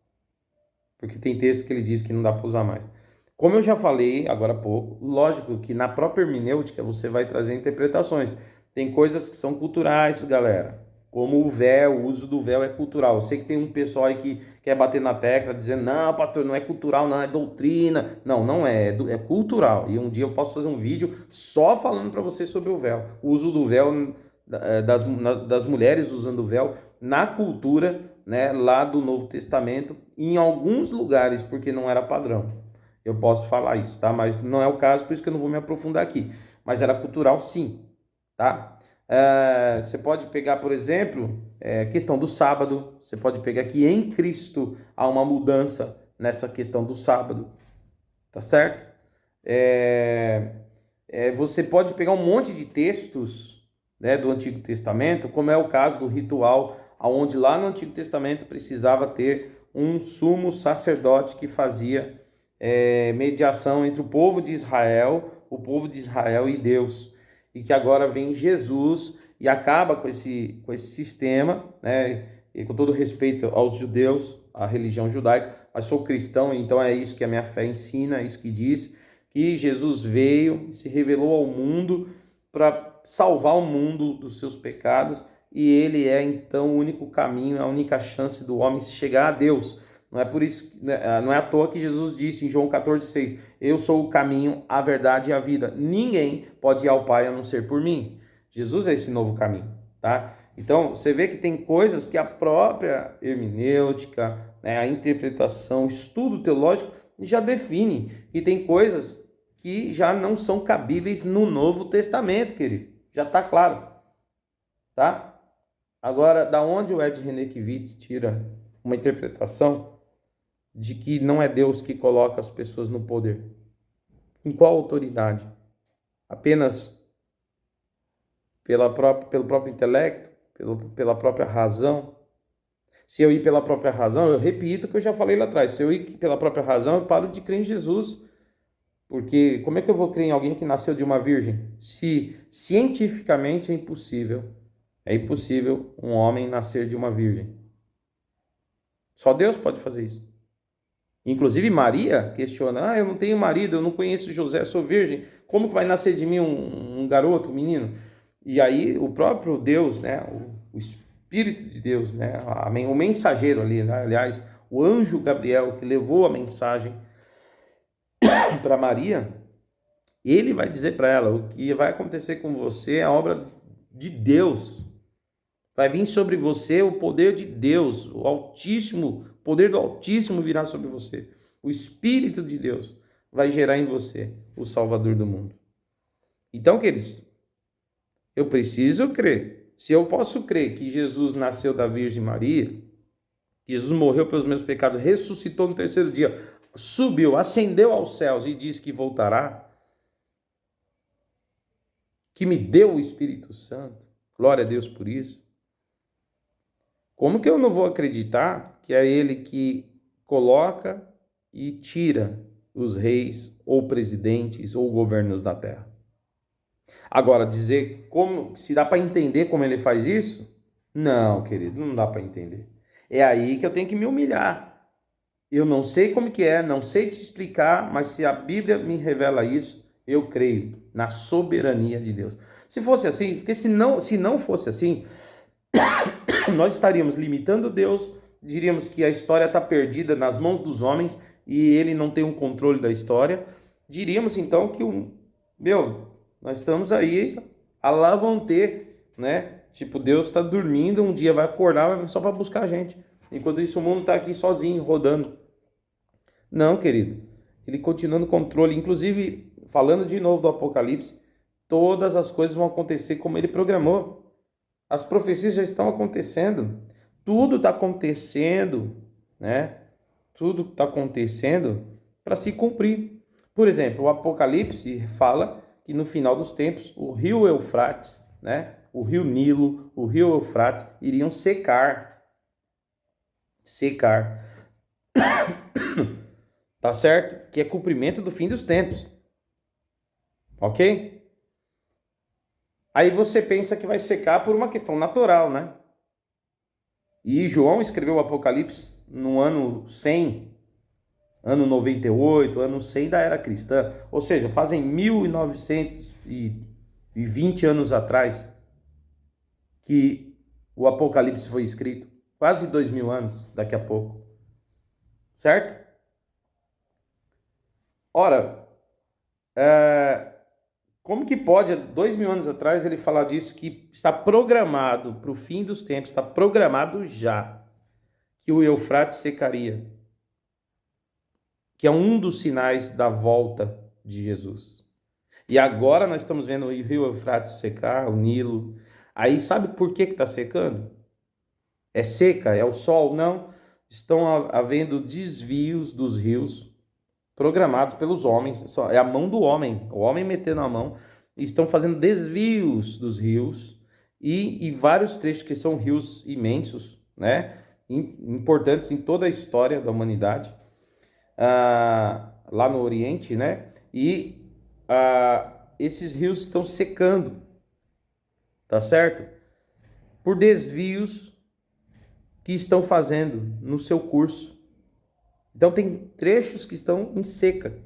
Porque tem textos que ele diz que não dá para usar mais. Como eu já falei agora há pouco, lógico que na própria hermenêutica você vai trazer interpretações. Tem coisas que são culturais, galera. Como o véu, o uso do véu é cultural. Eu sei que tem um pessoal aí que quer bater na tecla dizendo, não, pastor, não é cultural, não, é doutrina. Não, não é cultural. E um dia eu posso fazer um vídeo só falando para vocês sobre o véu. O uso do véu, das mulheres usando o véu na cultura, né, lá do Novo Testamento, em alguns lugares, porque não era padrão. Eu posso falar isso, tá? Mas não é o caso, por isso que eu não vou me aprofundar aqui. Mas era cultural, sim, tá? Você pode pegar, por exemplo, questão do sábado. Você pode pegar que em Cristo há uma mudança nessa questão do sábado, tá certo? Você pode pegar um monte de textos, né, do Antigo Testamento, como é o caso do ritual, onde lá no Antigo Testamento precisava ter um sumo sacerdote que fazia mediação entre o povo de Israel e Deus, e que agora vem Jesus e acaba com esse sistema, né? E com todo respeito aos judeus, à religião judaica, mas sou cristão, então é isso que a minha fé ensina, é isso que diz, que Jesus veio, se revelou ao mundo para salvar o mundo dos seus pecados, e ele é então o único caminho, a única chance do homem se chegar a Deus. Não é por isso, não é à toa que Jesus disse em João 14,6: eu sou o caminho, a verdade e a vida. Ninguém pode ir ao Pai a não ser por mim. Jesus é esse novo caminho, tá? Então, você vê que tem coisas que a própria hermenêutica, né, a interpretação, o estudo teológico já define, e tem coisas que já não são cabíveis no Novo Testamento, querido. Já está claro, tá? Agora, da onde o Ed Renekiewicz tira uma interpretação de que não é Deus que coloca as pessoas no poder? Com qual autoridade? Apenas pelo próprio intelecto? Pela própria razão? Se eu ir pela própria razão, eu repito o que eu já falei lá atrás, se eu ir pela própria razão, eu paro de crer em Jesus. Porque como é que eu vou crer em alguém que nasceu de uma virgem? Se cientificamente é impossível um homem nascer de uma virgem. Só Deus pode fazer isso. Inclusive Maria questiona, eu não tenho marido, eu não conheço José, sou virgem, como que vai nascer de mim um garoto, um menino? E aí o próprio Deus, né, o Espírito de Deus, né, o mensageiro ali, né, aliás, o anjo Gabriel que levou a mensagem para Maria, ele vai dizer para ela, o que vai acontecer com você é a obra de Deus. Vai vir sobre você o poder de Deus, o poder do Altíssimo virá sobre você. O Espírito de Deus vai gerar em você o Salvador do mundo. Então, queridos, eu preciso crer. Se eu posso crer que Jesus nasceu da Virgem Maria, Jesus morreu pelos meus pecados, ressuscitou no terceiro dia, subiu, ascendeu aos céus e diz que voltará, que me deu o Espírito Santo, glória a Deus por isso. Como que eu não vou acreditar que é Ele que coloca e tira os reis ou presidentes ou governos da terra? Agora, dizer se dá para entender como Ele faz isso? Não, querido, não dá para entender. É aí que eu tenho que me humilhar. Eu não sei como que é, não sei te explicar, mas se a Bíblia me revela isso, eu creio na soberania de Deus. Se fosse assim, porque se não fosse assim, nós estaríamos limitando Deus, diríamos que a história está perdida nas mãos dos homens e ele não tem um controle da história. Diríamos então que nós estamos aí, Alá vão ter, né? Tipo, Deus está dormindo, um dia vai acordar, vai vir só para buscar a gente. Enquanto isso, o mundo está aqui sozinho, rodando. Não, querido. Ele continua no controle. Inclusive, falando de novo do Apocalipse, todas as coisas vão acontecer como ele programou. As profecias já estão acontecendo. Tudo está acontecendo, né? Tudo está acontecendo para se cumprir. Por exemplo, o Apocalipse fala que no final dos tempos, o rio Eufrates, né? O rio Nilo, o rio Eufrates iriam secar. Tá certo? Que é cumprimento do fim dos tempos. Ok? Aí você pensa que vai secar por uma questão natural, né? E João escreveu o Apocalipse no ano 100, ano 98, ano 100 da era cristã. Ou seja, fazem 1920 anos atrás que o Apocalipse foi escrito. Quase 2000 anos daqui a pouco. Certo? Ora, como que pode, 2000 anos atrás, ele falar disso, que está programado para o fim dos tempos, está programado já, que o Eufrates secaria, que é um dos sinais da volta de Jesus. E agora nós estamos vendo o rio Eufrates secar, o Nilo. Aí sabe por que está secando? É seca? É o sol? Não. Estão havendo desvios dos rios programados pelos homens. É a mão do homem. O homem metendo a mão. Estão fazendo desvios dos rios e vários trechos que são rios imensos, né? Importantes em toda a história da humanidade, lá no Oriente, né? E esses rios estão secando, tá certo? Por desvios que estão fazendo no seu curso. Então tem trechos que estão em seca,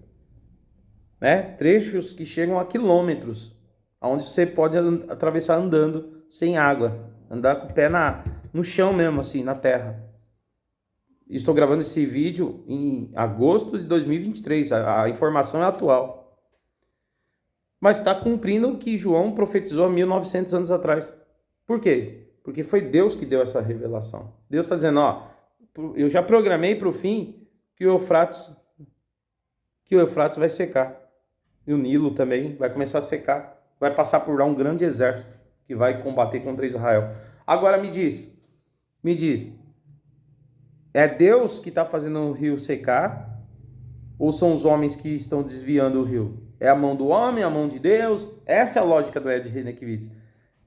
né? Trechos que chegam a quilômetros onde você pode atravessar andando sem água, andar com o pé no chão mesmo, assim, na terra. Estou gravando esse vídeo em agosto de 2023, a informação é atual. Mas está cumprindo o que João profetizou há 1900 anos atrás. Por quê? Porque foi Deus que deu essa revelação. Deus está dizendo, ó, eu já programei para o fim que o Eufrates vai secar. E o Nilo também vai começar a secar. Vai passar por lá um grande exército que vai combater contra Israel. Agora me diz, é Deus que está fazendo o rio secar? Ou são os homens que estão desviando o rio? É a mão do homem, a mão de Deus? Essa é a lógica do Ed Renekiewicz.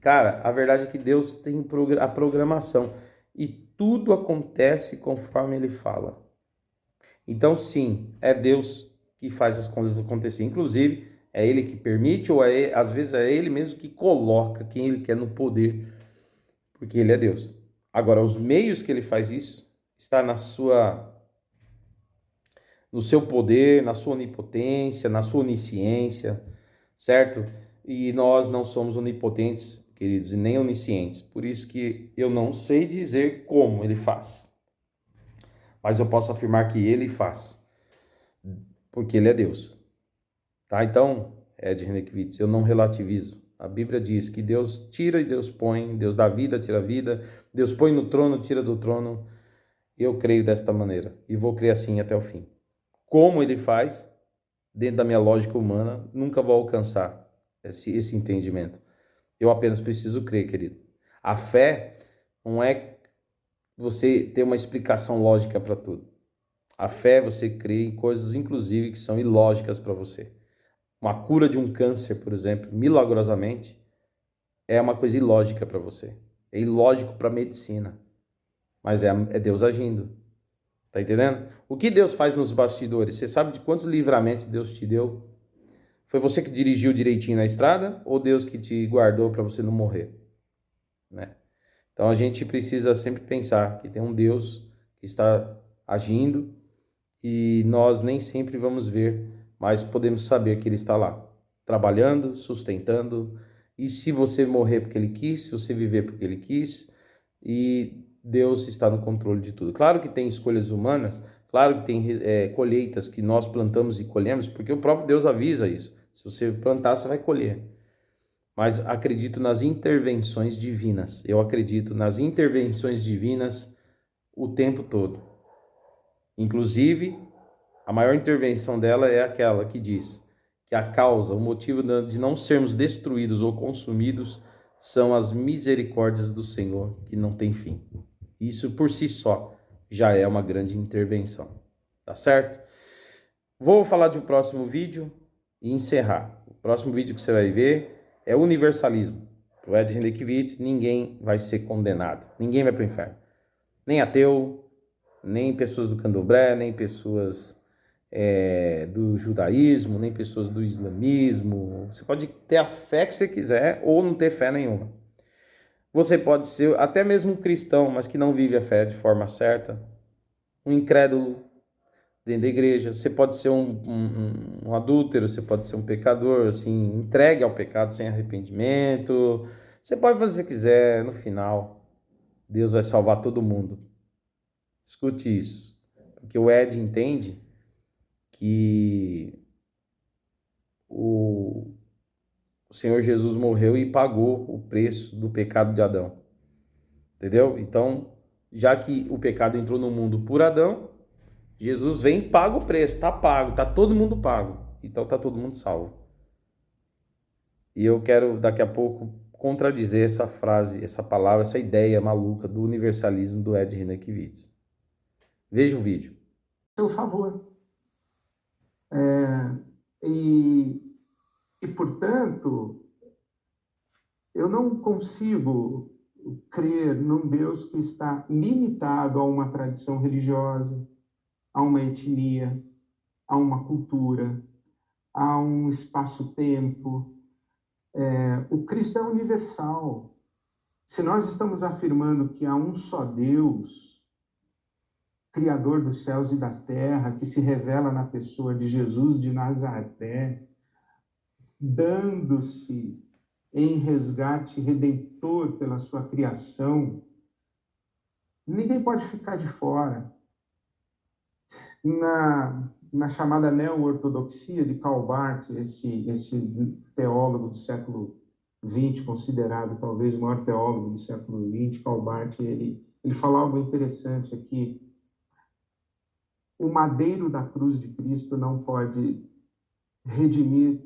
Cara, a verdade é que Deus tem a programação. E tudo acontece conforme Ele fala. Então, sim, é Deus que faz as coisas acontecer. Inclusive, é Ele que permite, ou às vezes é Ele mesmo que coloca quem Ele quer no poder. Porque Ele é Deus. Agora, os meios que Ele faz isso está no seu poder, na sua onipotência, na sua onisciência, certo? E nós não somos onipotentes, queridos, e nem oniscientes. Por isso que eu não sei dizer como Ele faz. Mas eu posso afirmar que Ele faz. Porque Ele é Deus. Tá? Então, Ed Renekiewicz, eu não relativizo. A Bíblia diz que Deus tira e Deus põe, Deus dá vida, tira a vida, Deus põe no trono, tira do trono. Eu creio desta maneira e vou crer assim até o fim. Como Ele faz, dentro da minha lógica humana, nunca vou alcançar esse entendimento. Eu apenas preciso crer, querido. A fé não é você ter uma explicação lógica para tudo. A fé é você crer em coisas, inclusive, que são ilógicas para você. Uma cura de um câncer, por exemplo, milagrosamente, é uma coisa ilógica para você. É ilógico para a medicina. Mas é Deus agindo. Tá entendendo? O que Deus faz nos bastidores? Você sabe de quantos livramentos Deus te deu? Foi você que dirigiu direitinho na estrada ou Deus que te guardou para você não morrer? Né? Então a gente precisa sempre pensar que tem um Deus que está agindo e nós nem sempre vamos ver, mas podemos saber que Ele está lá, trabalhando, sustentando. E se você morrer porque Ele quis, se você viver porque Ele quis, e Deus está no controle de tudo. Claro que tem escolhas humanas, claro que tem colheitas que nós plantamos e colhemos, porque o próprio Deus avisa isso. Se você plantar, você vai colher. Mas acredito nas intervenções divinas. Eu acredito nas intervenções divinas o tempo todo. Inclusive, a maior intervenção dela é aquela que diz que a causa, o motivo de não sermos destruídos ou consumidos são as misericórdias do Senhor, que não tem fim. Isso por si só já é uma grande intervenção, tá certo? Vou falar de um próximo vídeo e encerrar. O próximo vídeo que você vai ver é universalismo. Para o Ed Renekiewicz, ninguém vai ser condenado, ninguém vai para o inferno. Nem ateu, nem pessoas do candomblé, nem pessoas do judaísmo, nem pessoas do islamismo. Você pode ter a fé que você quiser ou não ter fé nenhuma. Você pode ser até mesmo um cristão, mas que não vive a fé de forma certa, um incrédulo dentro da igreja. Você pode ser um adúltero, você pode ser um pecador, assim, entregue ao pecado sem arrependimento. Você pode fazer o que você quiser, no final, Deus vai salvar todo mundo. Escute isso, porque o Ed entende que o Senhor Jesus morreu e pagou o preço do pecado de Adão. Entendeu? Então, já que o pecado entrou no mundo por Adão, Jesus vem e paga o preço. Tá pago, tá todo mundo pago. Então tá todo mundo salvo. E eu quero daqui a pouco contradizer essa frase, essa palavra, essa ideia maluca do universalismo do Ed Renekiewicz. Veja o vídeo. Seu favor. E, portanto, eu não consigo crer num Deus que está limitado a uma tradição religiosa, a uma etnia, a uma cultura, a um espaço-tempo. O Cristo é universal. Se nós estamos afirmando que há um só Deus, Criador dos céus e da terra, que se revela na pessoa de Jesus de Nazaré, dando-se em resgate redentor pela sua criação, ninguém pode ficar de fora. Na chamada neo-ortodoxia de Karl Barth, esse teólogo do século XX, considerado talvez o maior teólogo do século XX, Karl Barth, ele fala algo interessante aqui. O madeiro da cruz de Cristo não pode redimir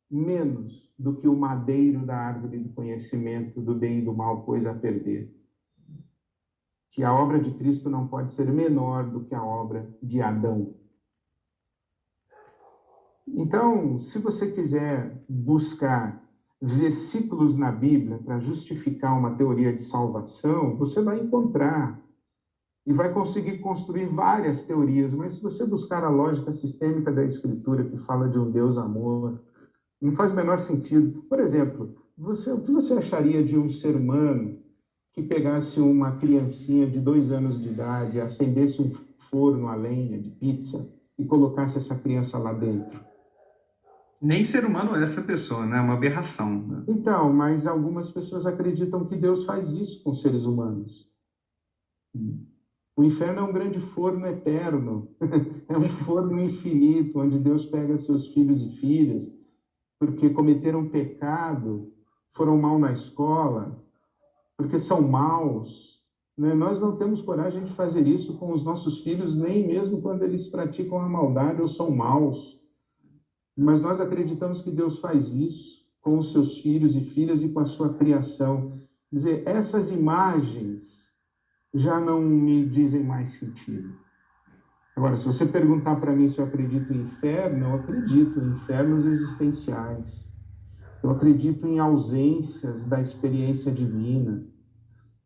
menos do que o madeiro da árvore do conhecimento do bem e do mal pôs a perder. Que a obra de Cristo não pode ser menor do que a obra de Adão. Então, se você quiser buscar versículos na Bíblia para justificar uma teoria de salvação, você vai encontrar e vai conseguir construir várias teorias, mas se você buscar a lógica sistêmica da Escritura, que fala de um Deus amor, não faz o menor sentido. Por exemplo, o que você acharia de um ser humano que pegasse uma criancinha de 2 anos de idade, acendesse um forno a lenha de pizza e colocasse essa criança lá dentro? Nem ser humano é essa pessoa, né? É uma aberração, né? Então, mas algumas pessoas acreditam que Deus faz isso com seres humanos. O inferno é um grande forno eterno, é um forno infinito, onde Deus pega seus filhos e filhas, porque cometeram pecado, foram mal na escola, porque são maus. Né? Nós não temos coragem de fazer isso com os nossos filhos, nem mesmo quando eles praticam a maldade ou são maus. Mas nós acreditamos que Deus faz isso com os seus filhos e filhas e com a sua criação. Quer dizer, essas imagens já não me dizem mais sentido. Agora, se você perguntar para mim se eu acredito em inferno, eu acredito em infernos existenciais. Eu acredito em ausências da experiência divina.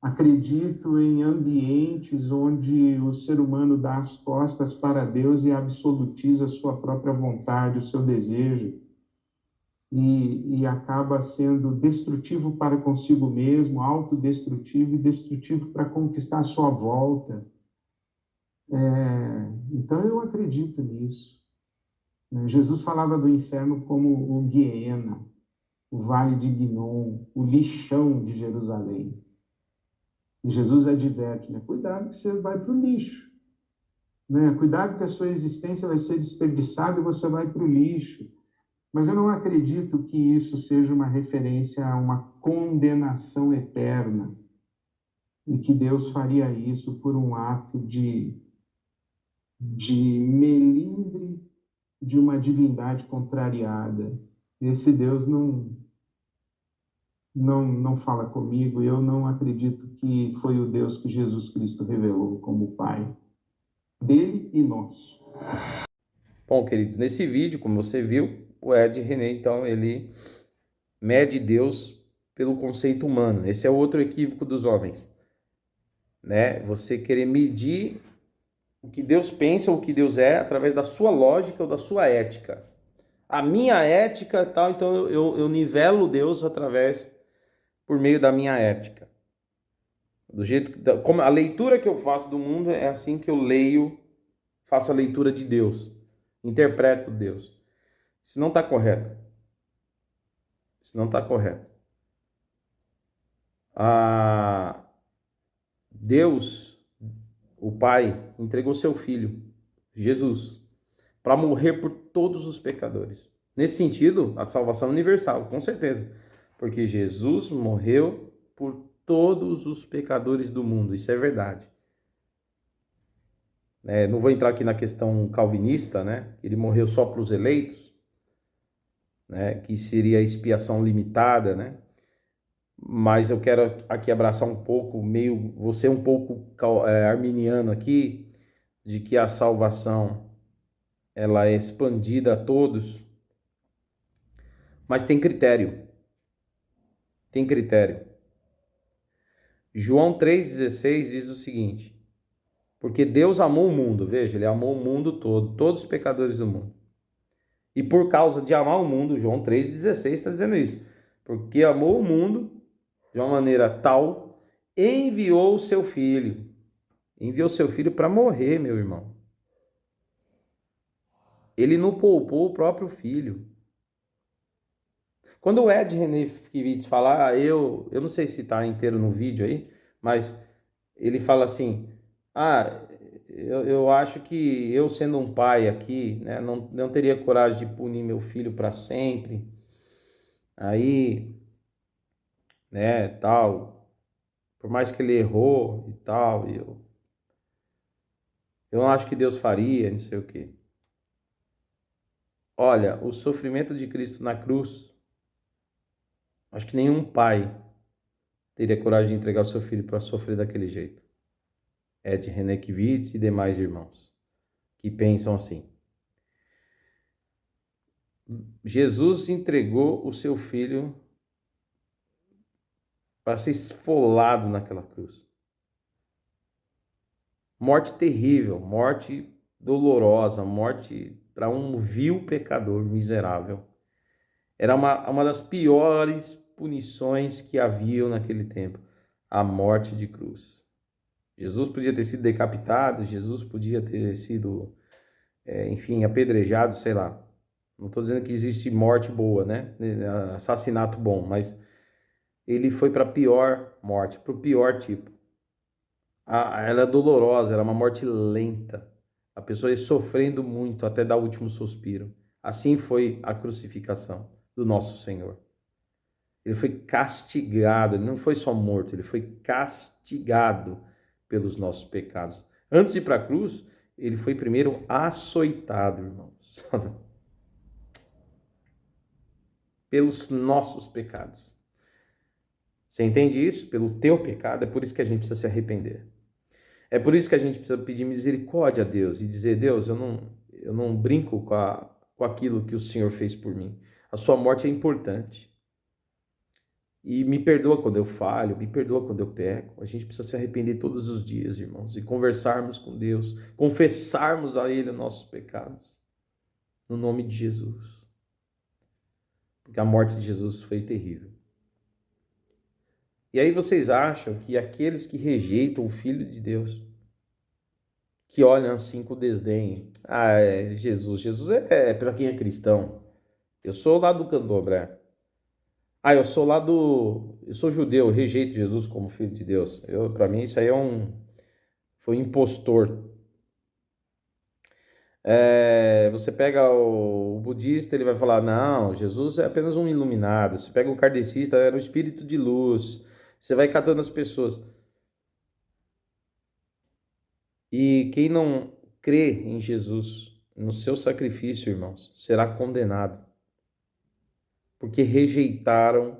Acredito em ambientes onde o ser humano dá as costas para Deus e absolutiza a sua própria vontade, o seu desejo, e acaba sendo destrutivo para consigo mesmo, autodestrutivo e destrutivo para conquistar a sua volta. Então eu acredito nisso. Jesus falava do inferno como o Guiena, o vale de Guinom, o lixão de Jerusalém. E Jesus adverte, né? Cuidado que você vai para o lixo. Né? Cuidado que a sua existência vai ser desperdiçada e você vai para o lixo. Mas eu não acredito que isso seja uma referência a uma condenação eterna e que Deus faria isso por um ato de melindre de uma divindade contrariada. Esse Deus não fala comigo, e eu não acredito que foi o Deus que Jesus Cristo revelou como Pai dele e nosso. Bom, queridos, nesse vídeo, como você viu, o Ed René, então, ele mede Deus pelo conceito humano. Esse é outro equívoco dos homens, né? Você querer medir o que Deus pensa ou o que Deus é através da sua lógica ou da sua ética. A minha ética tal, então eu nivelo Deus por meio da minha ética. Do jeito como a leitura que eu faço do mundo é assim que eu leio, faço a leitura de Deus, interpreto Deus. Isso não está correto. Isso não está correto. Deus, o Pai, entregou seu Filho, Jesus, para morrer por todos os pecadores. Nesse sentido, a salvação é universal, com certeza. Porque Jesus morreu por todos os pecadores do mundo. Isso é verdade. Não vou entrar aqui na questão calvinista, né? Ele morreu só para os eleitos, né? Que seria a expiação limitada, né? Mas eu quero aqui abraçar um pouco, você um pouco arminiano aqui, de que a salvação ela é expandida a todos, mas tem critério. Tem critério. João 3,16 diz o seguinte: porque Deus amou o mundo, veja, ele amou o mundo todo, todos os pecadores do mundo. E por causa de amar o mundo, João 3,16 está dizendo isso, porque amou o mundo de uma maneira tal, enviou o seu filho. Enviou o seu filho para morrer, meu irmão. Ele não poupou o próprio filho. Quando o Ed René Kivitz fala, eu não sei se está inteiro no vídeo aí, mas ele fala assim, eu acho que eu sendo um pai aqui, né, não teria coragem de punir meu filho para sempre, aí, né, tal, por mais que ele errou e tal, eu não acho que Deus faria, não sei o quê. Olha, o sofrimento de Cristo na cruz, acho que nenhum pai teria coragem de entregar o seu filho para sofrer daquele jeito. Ed René Kivitz e demais irmãos que pensam assim. Jesus entregou o seu filho para ser esfolado naquela cruz. Morte terrível, morte dolorosa, morte para um vil pecador miserável. Era uma das piores punições que haviam naquele tempo, a morte de cruz. Jesus podia ter sido decapitado, Jesus podia ter sido, enfim, apedrejado, sei lá. Não estou dizendo que existe morte boa, né? Assassinato bom, mas ele foi para a pior morte, para o pior tipo. Ela é dolorosa, ela é uma morte lenta. A pessoa ia sofrendo muito até dar o último suspiro. Assim foi a crucificação do nosso Senhor. Ele foi castigado, ele não foi só morto, ele foi castigado pelos nossos pecados. Antes de ir para a cruz, ele foi primeiro açoitado, irmãos, pelos nossos pecados. Você entende isso? Pelo teu pecado, é por isso que a gente precisa se arrepender. É por isso que a gente precisa pedir misericórdia a Deus e dizer, Deus, eu não brinco com aquilo que o Senhor fez por mim. A sua morte é importante. E me perdoa quando eu falho, me perdoa quando eu peco. A gente precisa se arrepender todos os dias, irmãos, e conversarmos com Deus, confessarmos a Ele os nossos pecados, no nome de Jesus. Porque a morte de Jesus foi terrível. E aí vocês acham que aqueles que rejeitam o Filho de Deus, que olham assim com desdém, Jesus é para quem é cristão. Eu sou lá do Candomblé. Eu sou judeu, eu rejeito Jesus como Filho de Deus. Para mim isso aí foi um impostor. Você pega o budista, ele vai falar, não, Jesus é apenas um iluminado. Você pega o kardecista, era o espírito de luz. Você vai catando as pessoas. E quem não crê em Jesus, no seu sacrifício, irmãos, será condenado. Porque rejeitaram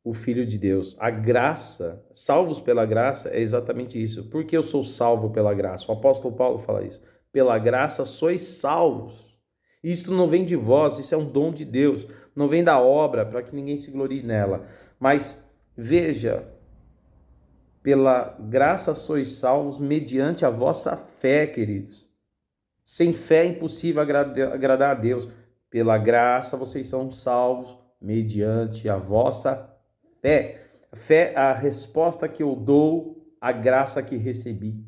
o Filho de Deus. A graça, salvos pela graça, é exatamente isso. Por que eu sou salvo pela graça? O apóstolo Paulo fala isso. Pela graça sois salvos. Isto não vem de vós, isso é um dom de Deus. Não vem da obra, para que ninguém se glorie nela. Mas veja, pela graça sois salvos mediante a vossa fé, queridos. Sem fé é impossível agradar a Deus. Pela graça vocês são salvos mediante a vossa fé. Fé é a resposta que eu dou à graça que recebi.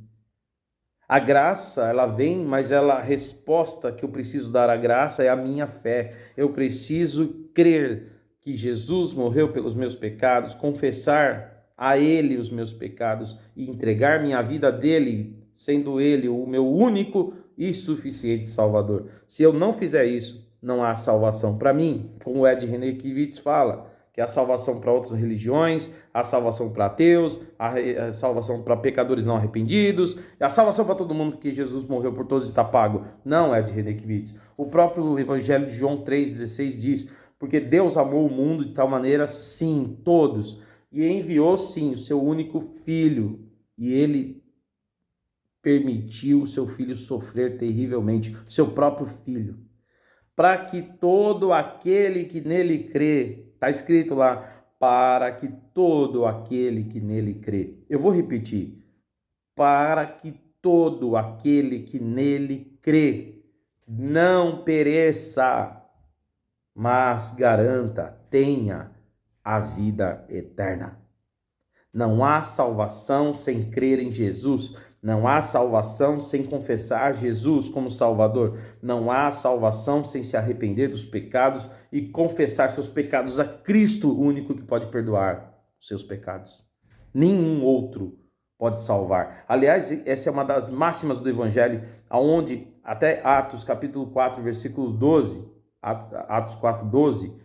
A graça, ela vem, mas a resposta que eu preciso dar à graça é a minha fé. Eu preciso crer que Jesus morreu pelos meus pecados, confessar a Ele os meus pecados e entregar minha vida a dele, sendo Ele o meu único e suficiente Salvador. Se eu não fizer isso, não há salvação para mim, como o Ed René Kivitz fala, que há salvação para outras religiões, há salvação para ateus, há salvação para pecadores não arrependidos, há salvação para todo mundo que Jesus morreu por todos e está pago. Não, Ed René Kivitz. O próprio Evangelho de João 3,16 diz, porque Deus amou o mundo de tal maneira, sim, todos, e enviou, sim, o seu único filho, e ele permitiu o seu filho sofrer terrivelmente, seu próprio filho, para que todo aquele que nele crê, está escrito lá, para que todo aquele que nele crê. Eu vou repetir, para que todo aquele que nele crê não pereça, mas garanta, tenha a vida eterna. Não há salvação sem crer em Jesus. Não há salvação sem confessar Jesus como Salvador. Não há salvação sem se arrepender dos pecados e confessar seus pecados a Cristo, o único que pode perdoar os seus pecados. Nenhum outro pode salvar. Aliás, essa é uma das máximas do Evangelho, aonde até Atos capítulo 4, versículo 12, Atos 4, 12,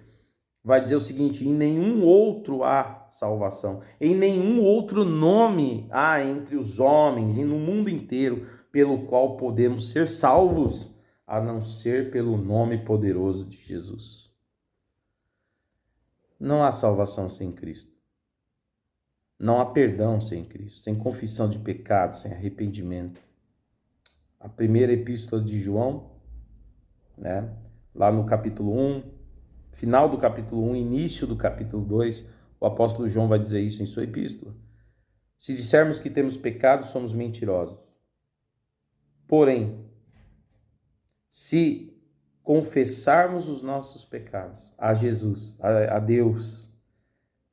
vai dizer o seguinte: em nenhum outro há salvação, em nenhum outro nome há entre os homens e no mundo inteiro pelo qual podemos ser salvos, a não ser pelo nome poderoso de Jesus. Não há salvação sem Cristo. Não há perdão sem Cristo, sem confissão de pecado, sem arrependimento. A primeira epístola de João, né, lá no capítulo 1, final do capítulo 1, início do capítulo 2, o apóstolo João vai dizer isso em sua epístola. Se dissermos que temos pecado, somos mentirosos. Porém, se confessarmos os nossos pecados a Jesus, a Deus,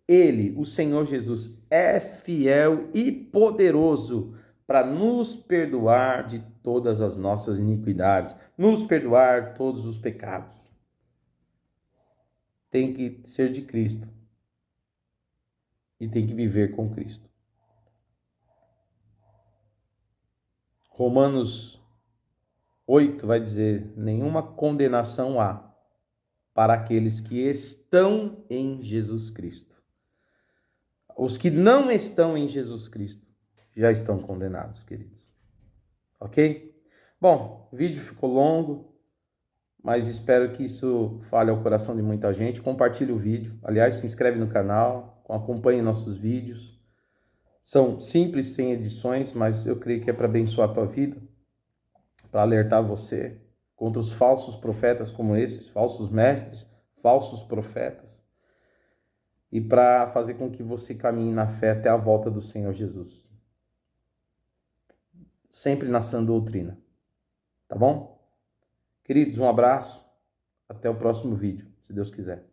Ele, o Senhor Jesus, é fiel e poderoso para nos perdoar de todas as nossas iniquidades, nos perdoar todos os pecados. Tem que ser de Cristo e tem que viver com Cristo. Romanos 8 vai dizer: nenhuma condenação há para aqueles que estão em Jesus Cristo. Os que não estão em Jesus Cristo já estão condenados, queridos. Ok? Bom, o vídeo ficou longo, mas espero que isso fale ao coração de muita gente. Compartilhe o vídeo. Aliás, se inscreve no canal, acompanhe nossos vídeos. São simples, sem edições, mas eu creio que é para abençoar a tua vida, para alertar você contra os falsos profetas como esses, falsos mestres, falsos profetas, e para fazer com que você caminhe na fé até a volta do Senhor Jesus. Sempre na sã doutrina. Tá bom? Queridos, um abraço. Até o próximo vídeo, se Deus quiser.